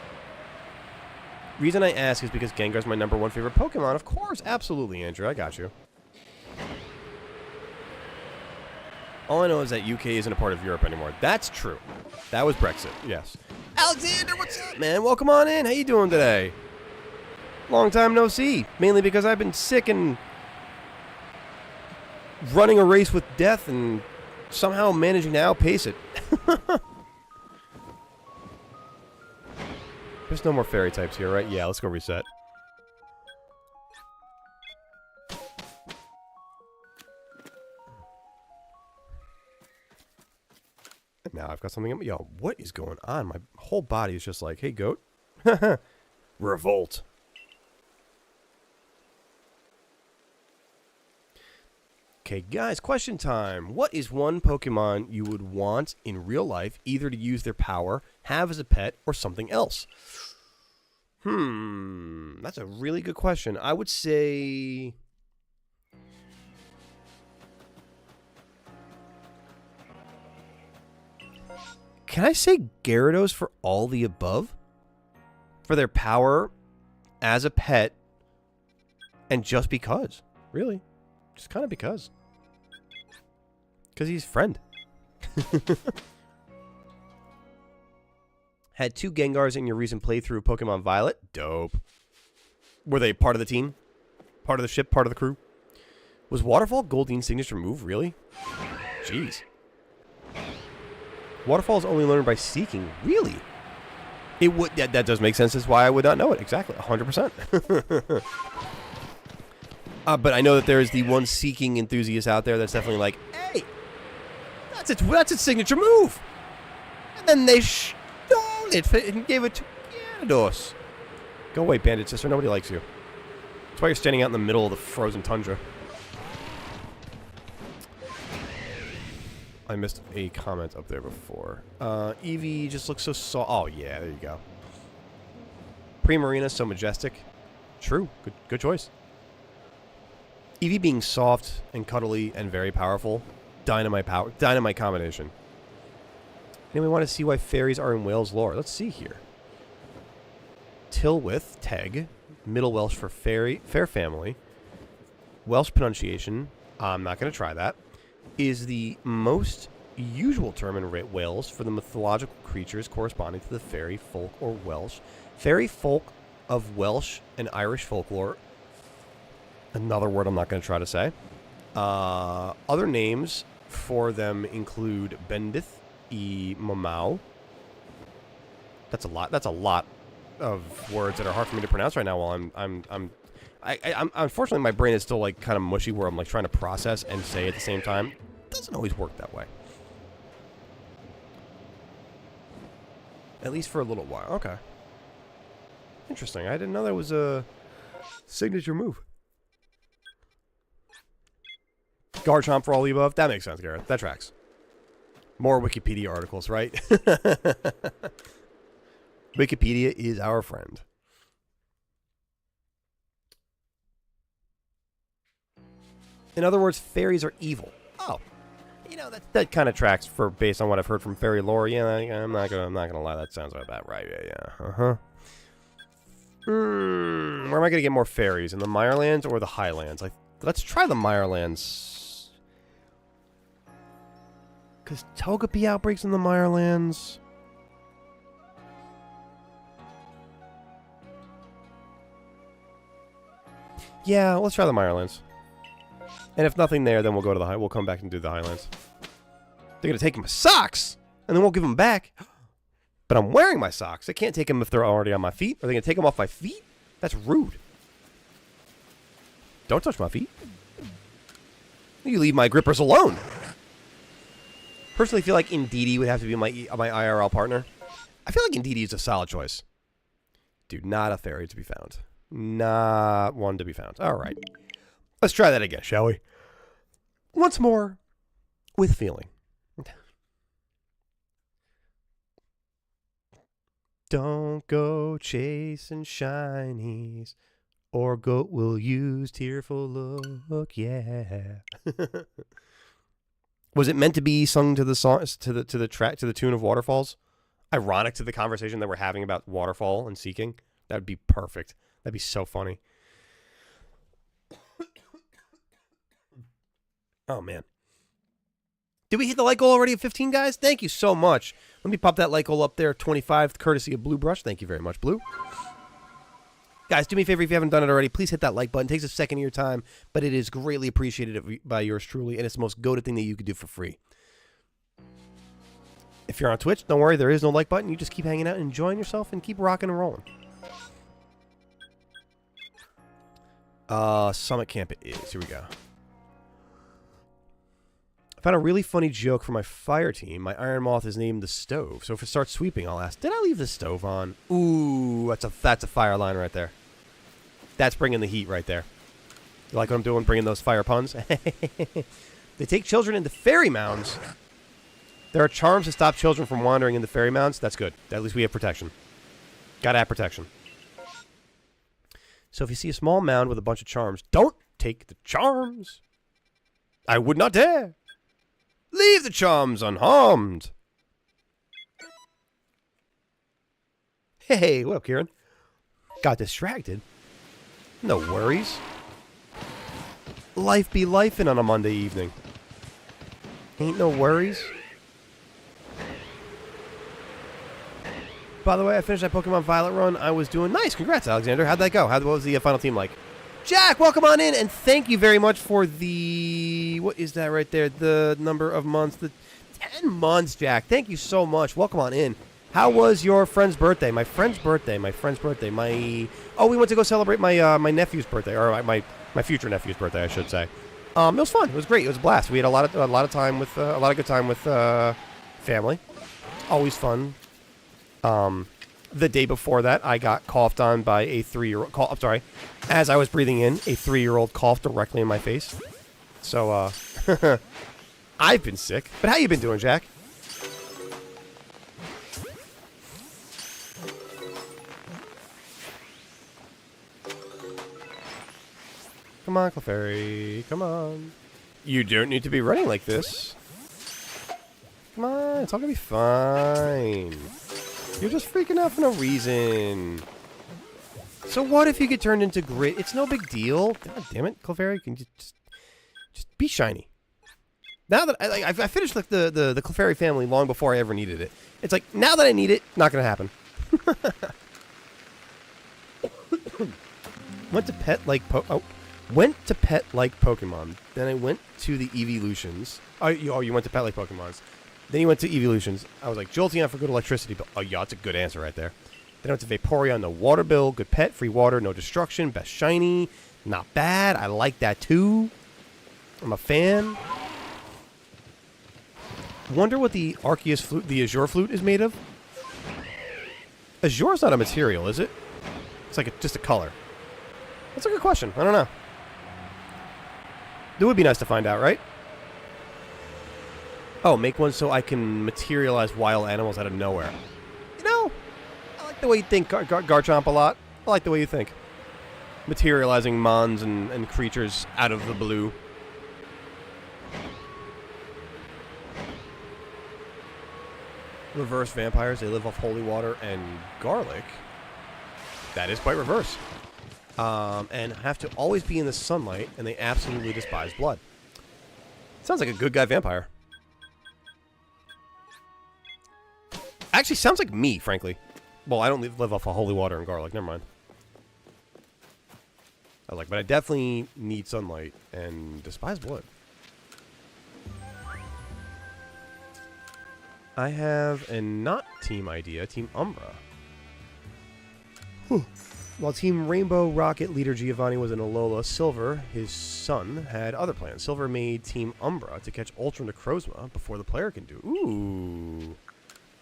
Reason I ask is because Gengar's my #1 favorite Pokemon. Of course, absolutely, Andrew. I got you. All I know is that UK isn't a part of Europe anymore. That's true. That was Brexit, yes. Alexander, what's up, man? Welcome on in. How you doing today? Long time no see. Mainly because I've been sick and running a race with death and somehow managing to outpace it. There's no more fairy types here, right? Yeah, let's go reset. Now I've got something. Yo, what is going on? My whole body is just like, hey, goat. Revolt. Okay, guys, question time. What is one Pokemon you would want in real life, either to use their power, have as a pet, or something else? That's a really good question. I would say... Can I say Gyarados for all the above? For their power as a pet and just because. Really. Just kind of because. Because he's friend. Had 2 Gengars in your recent playthrough of Pokemon Violet. Dope. Were they part of the team? Part of the ship? Part of the crew? Was Waterfall Goldine's signature move? Really? Jeez. Waterfall is only learned by seeking. Really? It would. That does make sense. That's why I would not know it. Exactly. 100%. But I know that there is the one seeking enthusiast out there that's definitely like, hey, that's its signature move. And then they stole it and gave it to Gyarados. Go away, Bandit Sister. Nobody likes you. That's why you're standing out in the middle of the frozen tundra. I missed a comment up there before. Eevee just looks so soft. Oh, yeah, there you go. Primarina, so majestic. True. Good choice. Eevee being soft and cuddly and very powerful. Dynamite power. Dynamite combination. Anyone want to see why fairies are in Wales lore? Let's see here. Tilwyth, Teg. Middle Welsh for fairy, fair family. Welsh pronunciation. I'm not going to try that. Is the most usual term in Wales for the mythological creatures corresponding to the fairy folk or Welsh. Fairy folk of Welsh and Irish folklore. Another word I'm not going to try to say. Other names for them include Bendith e Mamau. That's a lot. That's a lot of words that are hard for me to pronounce right now. While I'm unfortunately my brain is still like kind of mushy, where I'm like trying to process and say at the same time. It doesn't always work that way. At least for a little while. Okay. Interesting. I didn't know that was a signature move. Garchomp for all the above. That makes sense, Garrett. That tracks. More Wikipedia articles, right? Wikipedia is our friend. In other words, fairies are evil. Oh, you know that kind of tracks for based on what I've heard from fairy lore. Yeah, I'm not gonna lie. That sounds about right. Yeah. Where am I gonna get more fairies? In the Mirelands or the Highlands? Let's try the Mirelands. Because Togepi outbreaks in the Mirelands. Yeah, let's try the Mirelands. And if nothing there, then we'll go to the we'll come back and do the Highlands. They're gonna take my socks. and they won't give them back. But I'm wearing my socks. I can't take them if they're already on my feet. Are they going to take them off my feet? That's rude. Don't touch my feet. You leave my grippers alone. Personally, feel like Indeedee would have to be my IRL partner. I feel like Indeedee is a solid choice. Dude, not a fairy to be found. Not one to be found. All right. Let's try that again, shall we? Once more, with feeling. Don't go chasing shinies, or goat will use tearful look. Yeah. Was it meant to be sung to the song, to the track, to the tune of Waterfalls? Ironic to the conversation that we're having about waterfall and seeking. That would be perfect. That'd be so funny. Oh man. Did we hit the like goal already at 15, guys? Thank you so much. Let me pop that like goal up there, 25, courtesy of Blue Brush. Thank you very much, Blue. Guys, do me a favor if you haven't done it already. Please hit that like button. It takes a second of your time, but it is greatly appreciated by yours truly, and it's the most goated thing that you could do for free. If you're on Twitch, don't worry. There is no like button. You just keep hanging out and enjoying yourself and keep rocking and rolling. Summit Camp it is. Here we go. I found a really funny joke for my fire team. My Iron Moth is named the Stove. So if it starts sweeping, I'll ask, did I leave the stove on? Ooh, that's a fire line right there. That's bringing the heat right there. You like what I'm doing, bringing those fire puns? They take children into fairy mounds. There are charms to stop children from wandering into fairy mounds. That's good. At least we have protection. Gotta have protection. So if you see a small mound with a bunch of charms, don't take the charms. I would not dare. Leave the charms unharmed. Hey, what up, Kieran? Got distracted. No worries. Life be lifing on a Monday evening. Ain't no worries. By the way, I finished that Pokemon Violet run. I was doing nice. Congrats, Alexander. How'd that go? What was the final team like? Jack, welcome on in, and thank you very much for the... What is that right there? The number of months. The 10 months, Jack. Thank you so much. Welcome on in. How was your friend's birthday? My friend's birthday. Oh, we went to go celebrate my my nephew's birthday, or my future nephew's birthday, I should say. It was fun. It was great. It was a blast. We had a lot of time with a lot of good time with family. Always fun. The day before that, I got coughed on by a 3-year-old. I'm sorry. As I was breathing in, a 3-year-old coughed directly in my face. So, I've been sick. But how you been doing, Jack? Come on, Clefairy. Come on. You don't need to be running like this. Come on. It's all gonna be fine. You're just freaking out for no reason. So what if you get turned into grit? It's no big deal. God damn it, Clefairy. You can just be shiny. Now that I finished like the Clefairy family long before I ever needed it. It's like, now that I need it, not gonna happen. Went to pet like Pokemon. Then I went to the Evolutions. Oh, you went to pet like Pokemons. Then you went to Evolutions. I was like, Jolteon for good electricity. But, oh, yeah, that's a good answer right there. Then I went to Vaporeon, no water bill. Good pet, free water, no destruction. Best shiny. Not bad. I like that, too. I'm a fan. Wonder what the Arceus flute, the Azure flute, is made of. Azure's not a material, is it? It's like just a color. That's a good question. I don't know. It would be nice to find out, right? Oh, make one so I can materialize wild animals out of nowhere. You know, I like the way you think, Garchomp, a lot. I like the way you think. Materializing mons and creatures out of the blue. Reverse vampires, they live off holy water and garlic. That is quite reverse. And have to always be in the sunlight, and they absolutely despise blood. Sounds like a good guy vampire. Actually, sounds like me, frankly. Well, I don't live off of holy water and garlic. Never mind. But I definitely need sunlight and despise blood. I have a not team idea. Team Umbra. While Team Rainbow Rocket leader Giovanni was in Alola, Silver, his son, had other plans. Silver made Team Umbra to catch Ultra Necrozma before the player can do. Ooh.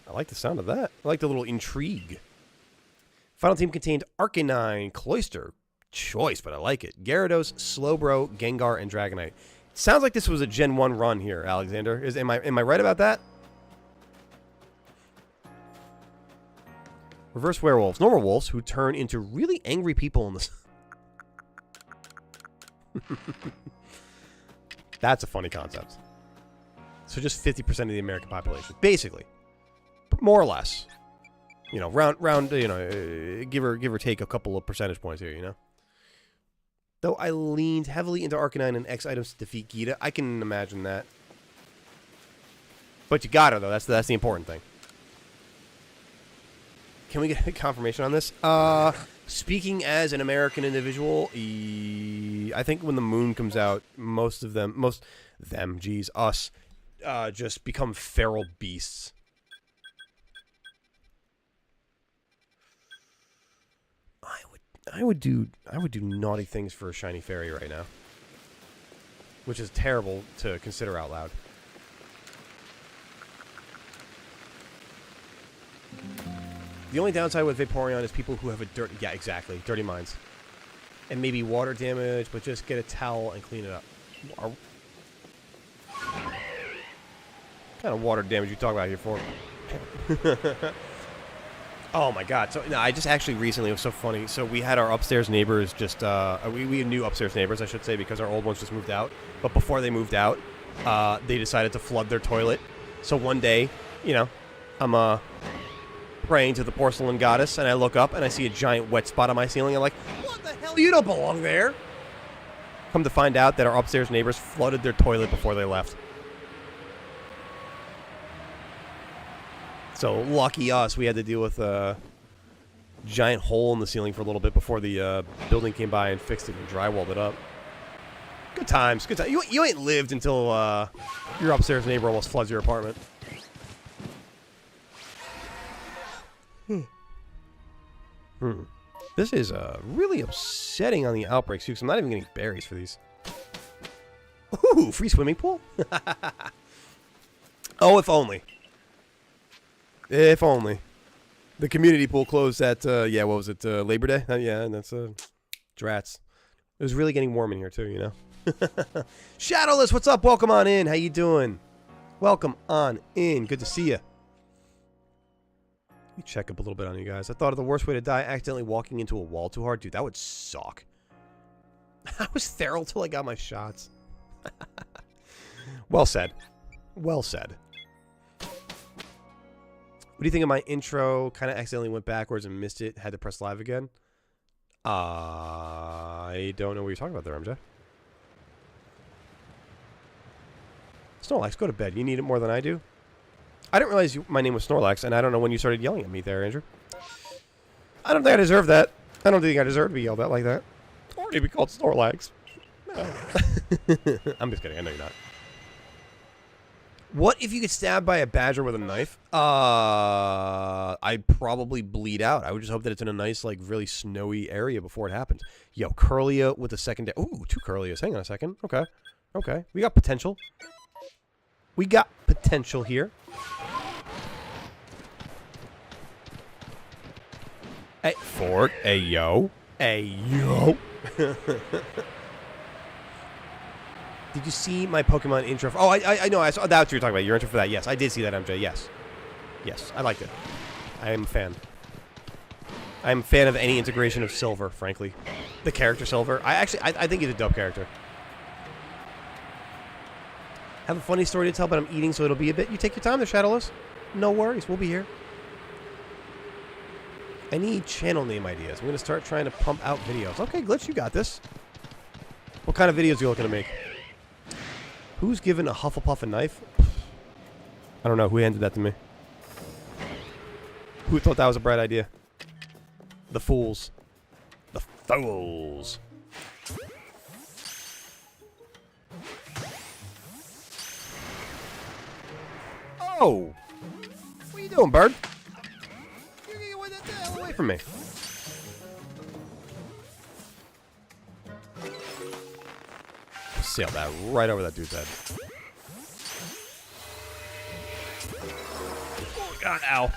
I like the sound of that. I like the little intrigue. Final team contained Arcanine, Cloyster. Choice, but I like it. Gyarados, Slowbro, Gengar, and Dragonite. Sounds like this was a Gen 1 run here, Alexander. Am I right about that? Reverse werewolves. Normal wolves who turn into really angry people in this. That's a funny concept. So just 50% of the American population. Basically. More or less. You know, round, you know, give or take a couple of percentage points here, you know? Though I leaned heavily into Arcanine and X items to defeat Gita, I can imagine that. But you got her, though. That's the important thing. Can we get a confirmation on this? Speaking as an American individual, I think when the moon comes out, us, just become feral beasts. I would do naughty things for a shiny fairy right now, which is terrible to consider out loud. The only downside with Vaporeon is people who have a dirty minds. And maybe water damage, but just get a towel and clean it up. What kind of water damage you talk about here for? Oh my god. So no, I just actually recently, it was so funny. So we had our upstairs neighbors just, we had new upstairs neighbors, I should say, because our old ones just moved out. But before they moved out, they decided to flood their toilet. So one day, you know, I'm, praying to the porcelain goddess, and I look up and I see a giant wet spot on my ceiling. I'm like, what the hell? You don't belong there. Come to find out that our upstairs neighbors flooded their toilet before they left. So lucky us, we had to deal with a giant hole in the ceiling for a little bit before the building came by and fixed it and drywalled it up. Good times, good times. You ain't lived until your upstairs neighbor almost floods your apartment. This is really upsetting on the outbreaks too, because I'm not even getting berries for these. Ooh, free swimming pool? Oh, if only. If only. The community pool closed at, yeah, what was it, Labor Day? Yeah, and that's, drats. It was really getting warm in here too, you know? Shadowless, what's up? Welcome on in. How you doing? Welcome on in. Good to see you. Let me check up a little bit on you guys. I thought of the worst way to die, accidentally walking into a wall too hard. Dude, that would suck. I was feral till I got my shots. Well said. Well said. What do you think of my intro? Kind of accidentally went backwards and missed it. Had to press live again. I don't know what you're talking about there, MJ. Snorlax, go to bed. You need it more than I do. I didn't realize my name was Snorlax, and I don't know when you started yelling at me there, Andrew. I don't think I deserve that. I don't think I deserve to be yelled at like that. Or to be called Snorlax. No. I'm just kidding. I know you're not. What if you get stabbed by a badger with a knife? I'd probably bleed out. I would just hope that it's in a nice, like, really snowy area before it happens. Yo, Curlia with a second... Ooh, 2 Curlias. Hang on a second. Okay. Okay. We got potential. We got potential here. Hey, Ford. Hey, yo. Hey, yo. Did you see my Pokemon intro? Oh, I know. I saw that's what you're talking about. Your intro for that. Yes, I did see that, MJ. Yes. Yes, I liked it. I am a fan. I am a fan of any integration of Silver, frankly. The character Silver. I think he's a dope character. Have a funny story to tell, but I'm eating, so it'll be a bit. You take your time there, Shadowless. No worries. We'll be here. I need channel name ideas. I'm going to start trying to pump out videos. Okay, Glitch, you got this. What kind of videos are you looking to make? Who's given a Hufflepuff a knife? I don't know. Who handed that to me? Who thought that was a bright idea? The fools. The fools. Oh! doing, bird? Get the hell away from me. Sail that right over that dude's head. Oh, God, ow.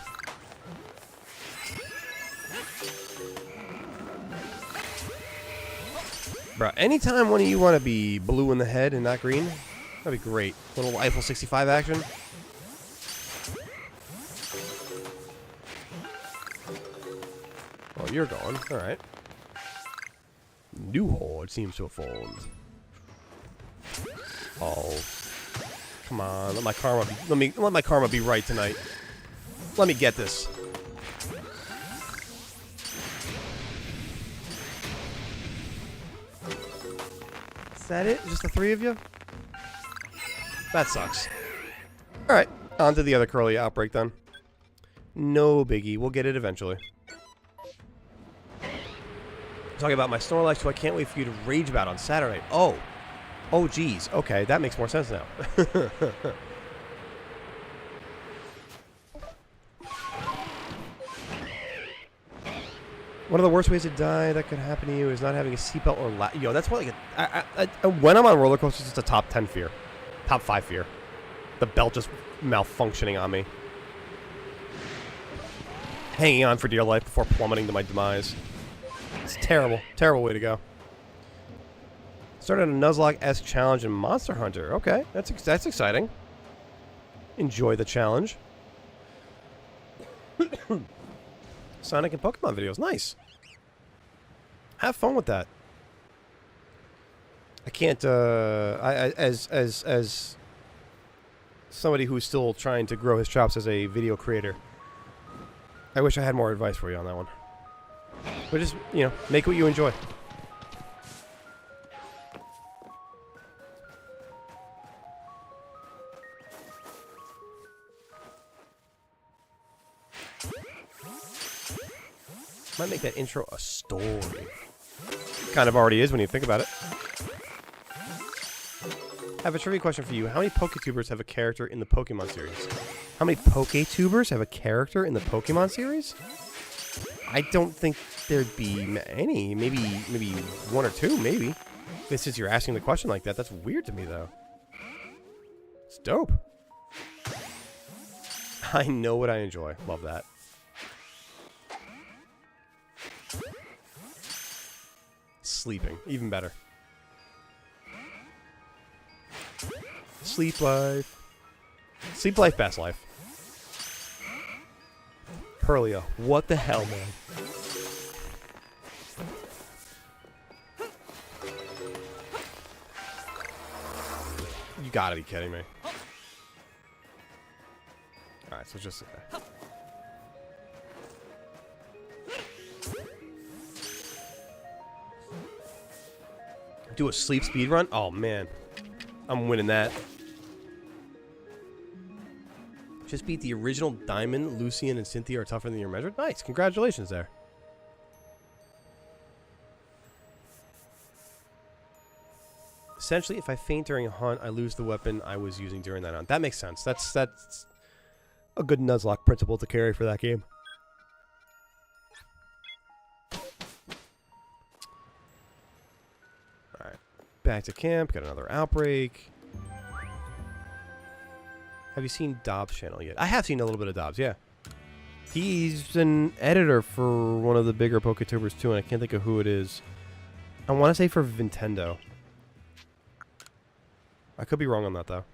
Bruh, anytime one of you want to be blue in the head and not green, that'd be great. Little Eiffel 65 action. Oh, you're gone. Alright. New horde seems to have formed. Oh. Come on, let my karma be, let my karma be right tonight. Let me get this. Is that it? Just the three of you? That sucks. Alright, on to the other curly outbreak then. No biggie, we'll get it eventually. Talking about my Snorlax, so I can't wait for you to rage bout on Saturday. Oh. Oh, geez. Okay, that makes more sense now. One of the worst ways to die that could happen to you is not having a seatbelt or yo, that's what like when I'm on roller coasters, it's a top 10 fear. Top 5 fear. The belt just malfunctioning on me. Hanging on for dear life before plummeting to my demise. It's terrible. Terrible way to go. Started a Nuzlocke-esque challenge in Monster Hunter. Okay, that's exciting. Enjoy the challenge. Sonic and Pokemon videos. Nice. Have fun with that. I can't, as somebody who's still trying to grow his chops as a video creator, I wish I had more advice for you on that one. But just, you know, make what you enjoy. Might make that intro a story. Kind of already is when you think about it. I have a trivia question for you. How many Poketubers have a character in the Pokemon series? How many Poketubers have a character in the Pokemon series? I don't think there'd be any. Maybe one or two, maybe. Since you're asking the question like that, that's weird to me, though. It's dope. I know what I enjoy. Love that. Sleeping. Even better. Sleep life. Sleep life, best life. Perlia. What the hell, man? You gotta be kidding me. Alright, so just... do a sleep speed run? Oh, man. I'm winning that. Just beat the original Diamond. Lucian and Cynthia are tougher than you're measured. Nice. Congratulations there. Essentially, if I faint during a hunt, I lose the weapon I was using during that hunt. That makes sense. That's a good Nuzlocke principle to carry for that game. Alright. Back to camp. Got another outbreak. Have you seen Dobbs' channel yet? I have seen a little bit of Dobbs, yeah. He's an editor for one of the bigger Poketubers too, and I can't think of who it is. I want to say for Nintendo. I could be wrong on that, though.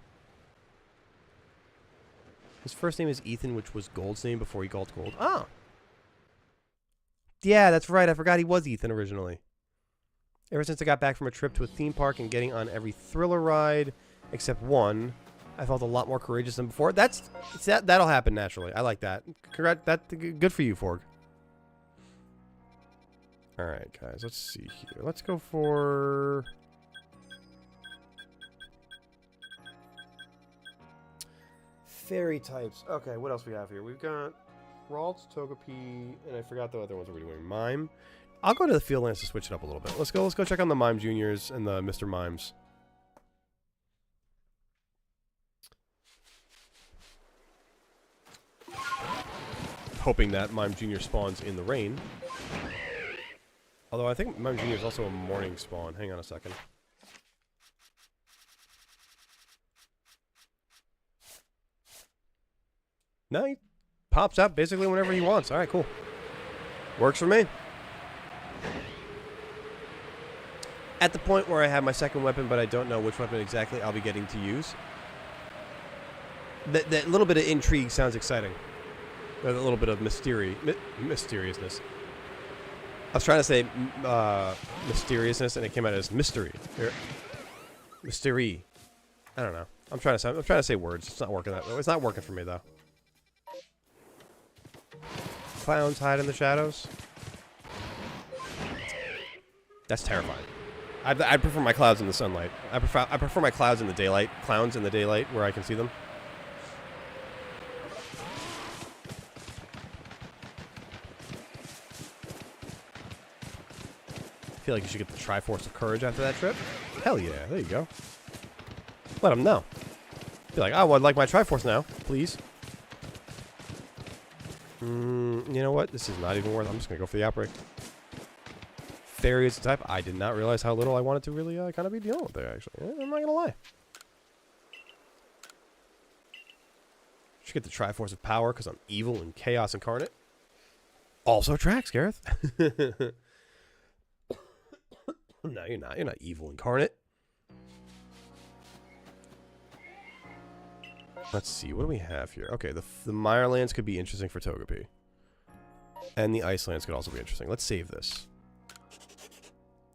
His first name is Ethan, which was Gold's name before he called Gold. Oh! Yeah, that's right. I forgot he was Ethan originally. Ever since I got back from a trip to a theme park and getting on every thriller ride, except one, I felt a lot more courageous than before. That'll happen naturally. I like that. Good for you, Forg. Alright, guys. Let's see here. Let's go for... fairy types. Okay, what else we have here? We've got Ralts, Togepi, and I forgot the other ones we're doing. Mime. I'll go to the field lands to switch it up a little bit. Let's go check on the Mime Juniors and the Mr. Mimes. hoping that Mime Jr. spawns in the rain. Although I think Mime Jr. is also a morning spawn. Hang on a second. No, he pops up basically whenever he wants. Alright, cool. Works for me. At the point where I have my second weapon, but I don't know which weapon exactly I'll be getting to use. That little bit of intrigue sounds exciting. A little bit of mysteriousness. I was trying to say mysteriousness, and it came out as mystery. Mystery. I don't know. I'm trying to say words. It's not working It's not working for me though. Clowns hide in the shadows. That's terrifying. I prefer my clouds in the sunlight. I prefer my clouds in the daylight. Clowns in the daylight where I can see them. I feel like you should get the Triforce of Courage after that trip. Hell yeah, there you go. Let them know. Be like, oh, I'd like my Triforce now, please. You know what? This is not even worth it. I'm just going to go for the Outbreak. Fairy is the type. I did not realize how little I wanted to really kind of be dealing with there, actually. I'm not going to lie. Should get the Triforce of Power because I'm evil and chaos incarnate. Also tracks, Gareth. No, you're not. You're not evil incarnate. Let's see. What do we have here? Okay, the Mirelands could be interesting for Togepi. And the Icelands could also be interesting. Let's save this.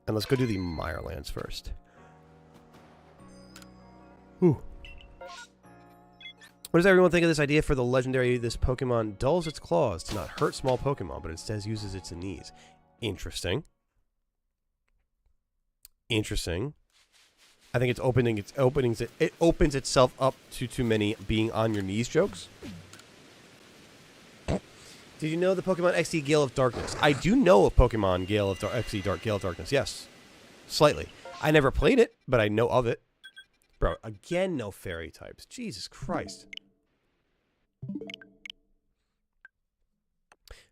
And let's go do the Mirelands first. Ooh. What does everyone think of this idea for the legendary? This Pokemon dulls its claws to not hurt small Pokemon, but instead uses its knees. Interesting. Interesting. I think it opens itself up to too many being on your knees jokes. Did you know the Pokemon XD Gale of Darkness? I do know of Pokemon Gale of XD Gale of Darkness. Yes, slightly. I never played it, but I know of it. Bro, again, no fairy types. Jesus Christ.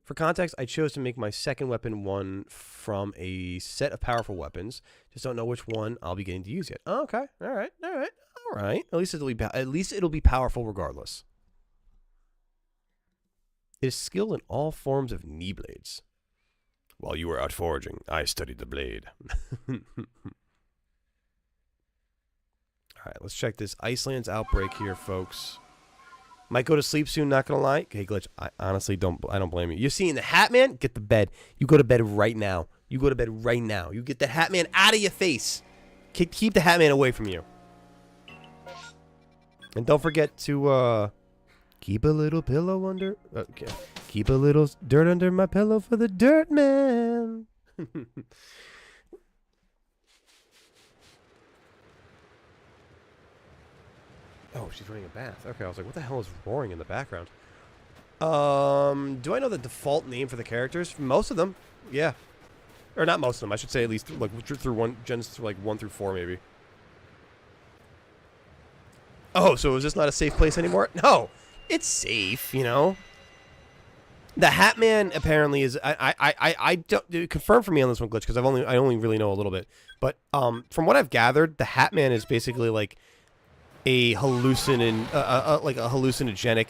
For context, I chose to make my second weapon one from a set of powerful weapons. Just don't know which one I'll be getting to use yet. Oh, okay. All right. All right. All right. At least it'll be powerful regardless. It is skilled in all forms of knee blades. While you were out foraging, I studied the blade. All right, let's check this Iceland's Outbreak here, folks. Might go to sleep soon, not gonna lie. Okay, Glitch, I honestly don't blame you. You're seeing the Hat Man? Get to bed. You go to bed right now. You go to bed right now. You get the Hat Man out of your face. Keep the Hat Man away from you. And don't forget to, keep a little pillow under... Okay. Keep a little dirt under my pillow for the Dirt Man. Oh, she's running a bath. Okay, I was like, what the hell is roaring in the background? Do I know the default name for the characters? Most of them, yeah. Or not most of them, I should say at least like through gens through like 1 through 4 maybe. Oh, so is this not a safe place anymore? No, it's safe, you know. The Hat Man apparently is. I don't confirm for me on this one, Glitch, because I only really know a little bit. But from what I've gathered, the Hat Man is basically like a hallucinogenic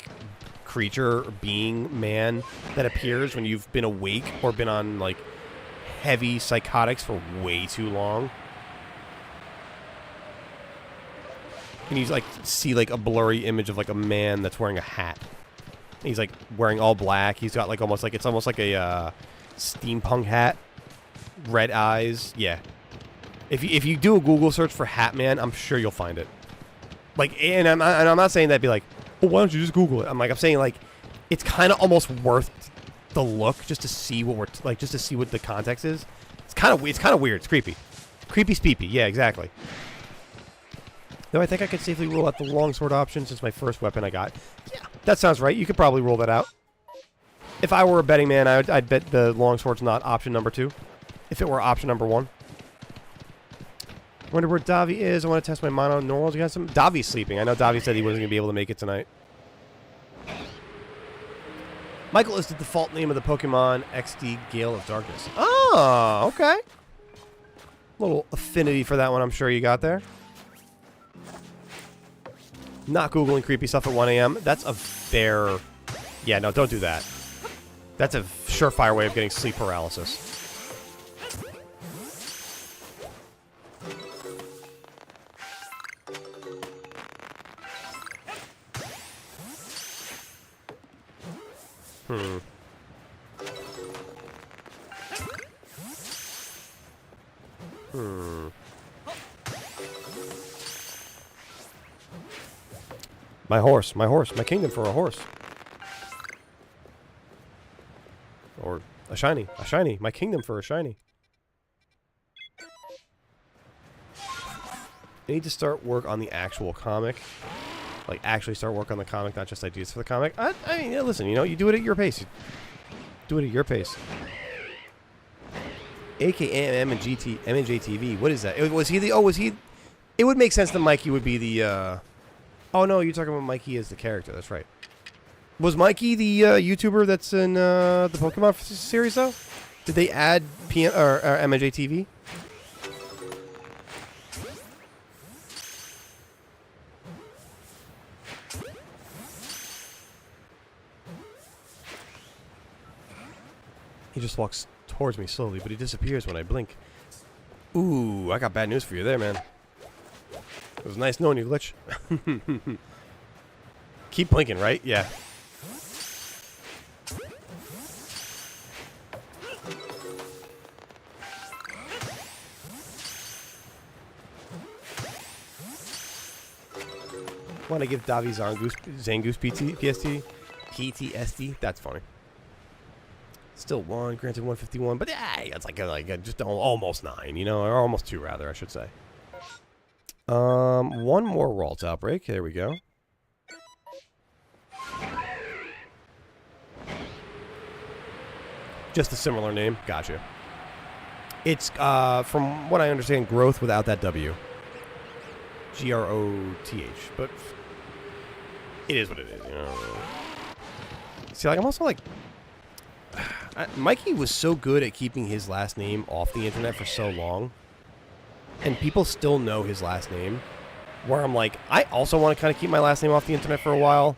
creature or being man that appears when you've been awake or been on like heavy psychotics for way too long. And you like see like a blurry image of like a man that's wearing a hat. He's like wearing all black. He's got like almost like a steampunk hat, red eyes. Yeah. If you do a Google search for Hat Man, I'm sure you'll find it. Like, and I'm not saying that be like, well, why don't you just Google it? I'm saying like, it's kind of almost worth the look just to see what just to see what the context is. It's kind of weird. It's creepy, speepy. Yeah, exactly. Though I think I could safely rule out the longsword option since my first weapon I got. Yeah, that sounds right. You could probably rule that out. If I were a betting man, I'd bet the longsword's not option number 2. If it were option number 1. Wonder where Davi is. I want to test my mono normals. You got some? Davi's sleeping. I know Davi said he wasn't going to be able to make it tonight. Michael is the default name of the Pokemon XD Gale of Darkness. Oh, okay. Little affinity for that one, I'm sure you got there. Not Googling creepy stuff at 1 a.m. That's a fair... Yeah, no, don't do that. That's a surefire way of getting sleep paralysis. My horse, my kingdom for a horse. Or a shiny, my kingdom for a shiny. I need to start work on the actual comic. Like, actually start work on the comic, not just ideas for the comic. I mean, yeah, listen, you know, you do it at your pace. Do it at your pace. AKA MNJTV. What is that? Was he the... Oh, was he... It would make sense that Mikey would be the... Oh, no, you're talking about Mikey as the character. That's right. Was Mikey the YouTuber that's in the Pokemon series, though? Did they add MNJTV? He just walks towards me slowly, but he disappears when I blink. Ooh, I got bad news for you there, man. It was nice knowing you, Glitch. Keep blinking, right? Yeah. Want to give Davi Zangoose PTSD? That's funny. Still 1, granted 151, but yeah, it's like just almost 9, you know, or almost 2 rather, I should say. One more Ralt outbreak. There we go. Just a similar name. Gotcha. It's from what I understand, growth without that W. GROTH, but it is what it is. You know. See, like I'm also like. Mikey was so good at keeping his last name off the internet for so long, and people still know his last name, where I'm like, I also want to kind of keep my last name off the internet for a while,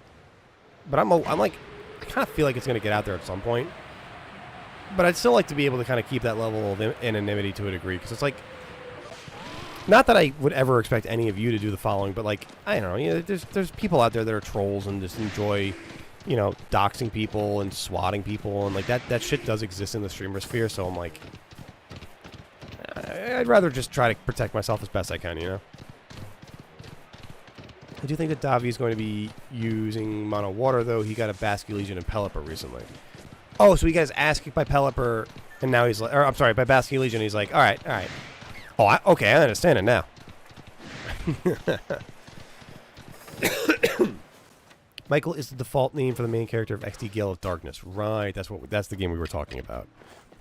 but I'm like, I kind of feel like it's going to get out there at some point, but I'd still like to be able to kind of keep that level of anonymity to a degree, because it's like, not that I would ever expect any of you to do the following, but like, I don't know, you know, there's people out there that are trolls and just enjoy, you know, doxing people and swatting people, and like that shit does exist in the streamer sphere, so I'm like, I'd rather just try to protect myself as best I can, you know? I do think that Davi is going to be using Mono Water, though. He got a Basculegion and Pelipper recently. Oh, so he got his ass kicked by Pelipper, and now he's like, or I'm sorry, by Basculegion, he's like, alright. Oh, okay, I understand it now. Michael is the default name for the main character of XD Gale of Darkness. Right, that's the game we were talking about.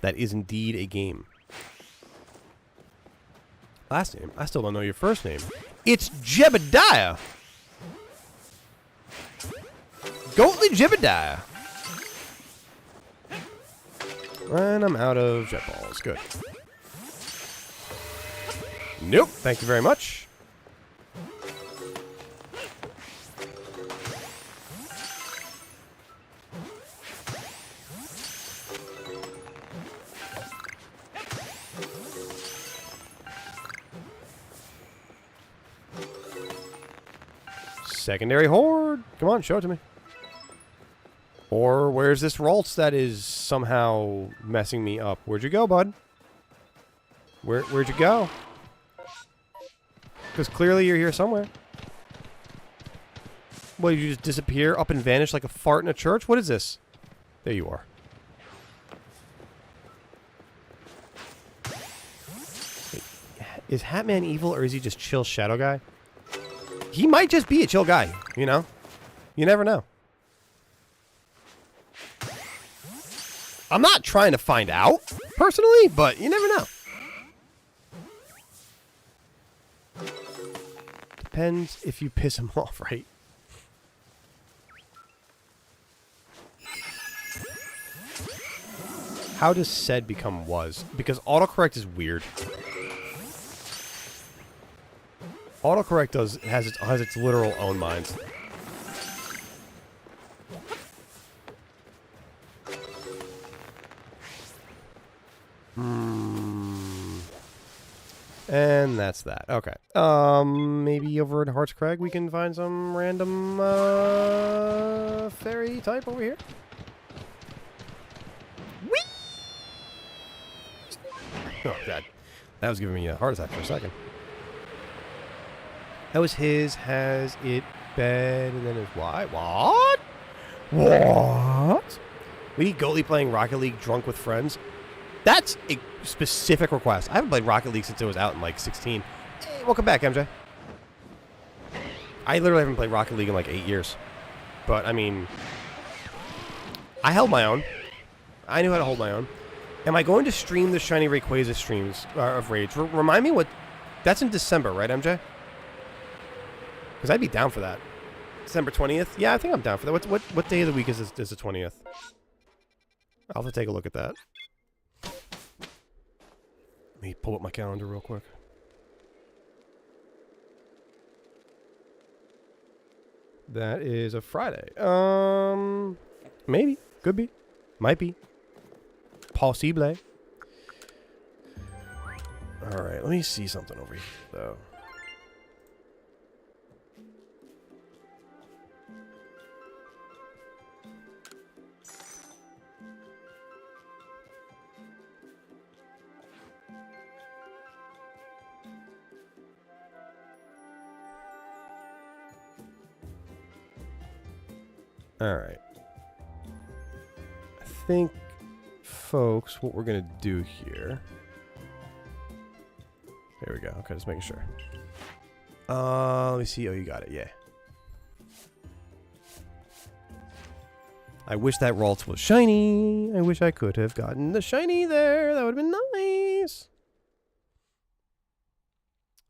That is indeed a game. Last name? I still don't know your first name. It's Jebediah! Goatly Jebediah! And I'm out of jet balls. Good. Nope, thank you very much. Secondary Horde. Come on, show it to me. Or where's this Ralts that is somehow messing me up? Where'd you go, bud? Where'd you go? Because clearly you're here somewhere. What, did you just disappear, up and vanish like a fart in a church? What is this? There you are. Wait, is Hatman evil, or is he just chill shadow guy? He might just be a chill guy, you know? You never know. I'm not trying to find out, personally, but you never know. Depends if you piss him off, right? How does said become was? Because autocorrect is weird. Autocorrect has its literal own mind. And that's that. Okay. Maybe over at Hearts Crag we can find some random fairy type over here. Whee! Oh god, that was giving me a heart attack for a second. That was his, has it, bed, and then his why? What? What? We need Goatley playing Rocket League drunk with friends. That's a specific request. I haven't played Rocket League since it was out in like 16. Hey, welcome back, MJ. I literally haven't played Rocket League in like 8 years. But, I mean, I held my own. I knew how to hold my own. Am I going to stream the Shiny Rayquaza streams of Rage? Remind me what... That's in December, right, MJ? Because I'd be down for that. December 20th? Yeah, I think I'm down for that. What day of the week is the 20th? I'll have to take a look at that. Let me pull up my calendar real quick. That is a Friday. Maybe. Could be. Might be. Possible. Alright, let me see something over here, though. Alright. I think, folks, what we're going to do here... There we go. Okay, just making sure. Let me see. Oh, you got it. Yeah. I wish that Ralts was shiny. I wish I could have gotten the shiny there. That would have been nice.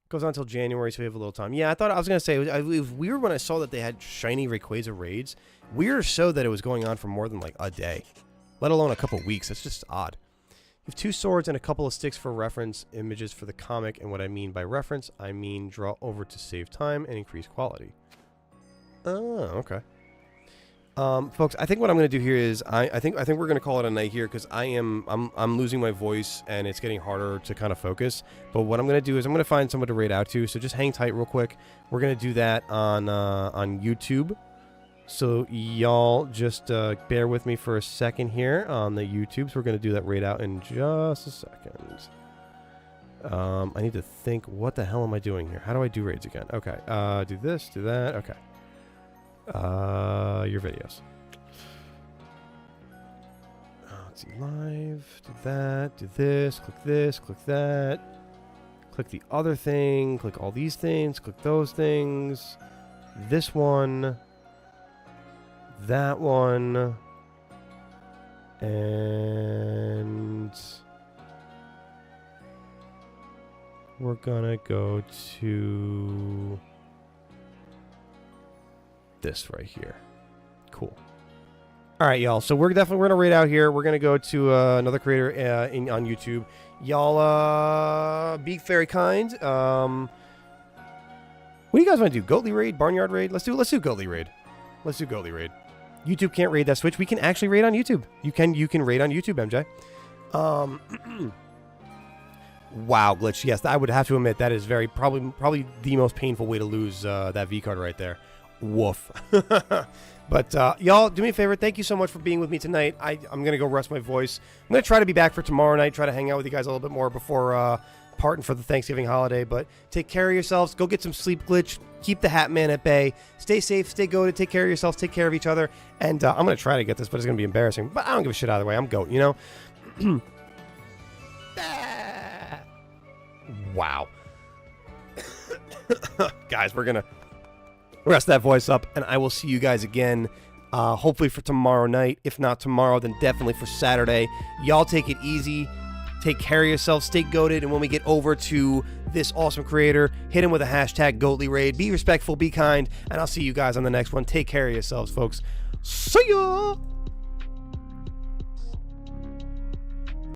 Goes on until January, so we have a little time. Yeah, I was going to say, it was weird when I saw that they had shiny Rayquaza raids. Weird so that it was going on for more than like a day, let alone a couple weeks. That's just odd. You have 2 swords and a couple of sticks for reference images for the comic, and what I mean by reference, I mean draw over to save time and increase quality. Oh, okay. Folks, I think what I'm going to do here is I think we're going to call it a night here because I'm losing my voice and it's getting harder to kind of focus. But what I'm going to do is I'm going to find someone to raid out to. So just hang tight real quick. We're going to do that on YouTube. So y'all just bear with me for a second here on the YouTubes. We're going to do that raid out in just a second. I need to think, what the hell am I doing here? How do I do raids again? Okay, do this, do that. Okay. Your videos. Let's see, live, do that, do this, click that. Click the other thing, click all these things, click those things. This one. That one, and we're gonna go to this right here. Cool. All right, y'all. So we're gonna raid out here. We're gonna go to another creator on YouTube. Y'all, be very kind. What do you guys want to do? Goatley raid, Barnyard raid? Let's do Goatley raid. Let's do Goatley raid. YouTube can't raid that Switch. We can actually raid on YouTube. You can raid on YouTube, MJ. Wow, glitch. Yes, I would have to admit that is probably the most painful way to lose that V card right there. Woof. But y'all, do me a favor. Thank you so much for being with me tonight. I'm gonna go rest my voice. I'm gonna try to be back for tomorrow night. Try to hang out with you guys a little bit more before parting for the Thanksgiving holiday. But take care of yourselves. Go get some sleep, glitch. Keep the Hat Man at bay. Stay safe. Stay goated. Take care of yourselves. Take care of each other. And I'm going to try to get this, but it's going to be embarrassing. But I don't give a shit either way. I'm goat, you know? Wow. Guys, we're going to rest that voice up, and I will see you guys again, hopefully for tomorrow night. If not tomorrow, then definitely for Saturday. Y'all take it easy. Take care of yourself, stay goated, and when we get over to this awesome creator, hit him with a hashtag Goatley Raid. Be respectful, be kind, and I'll see you guys on the next one. Take care of yourselves, folks. See ya!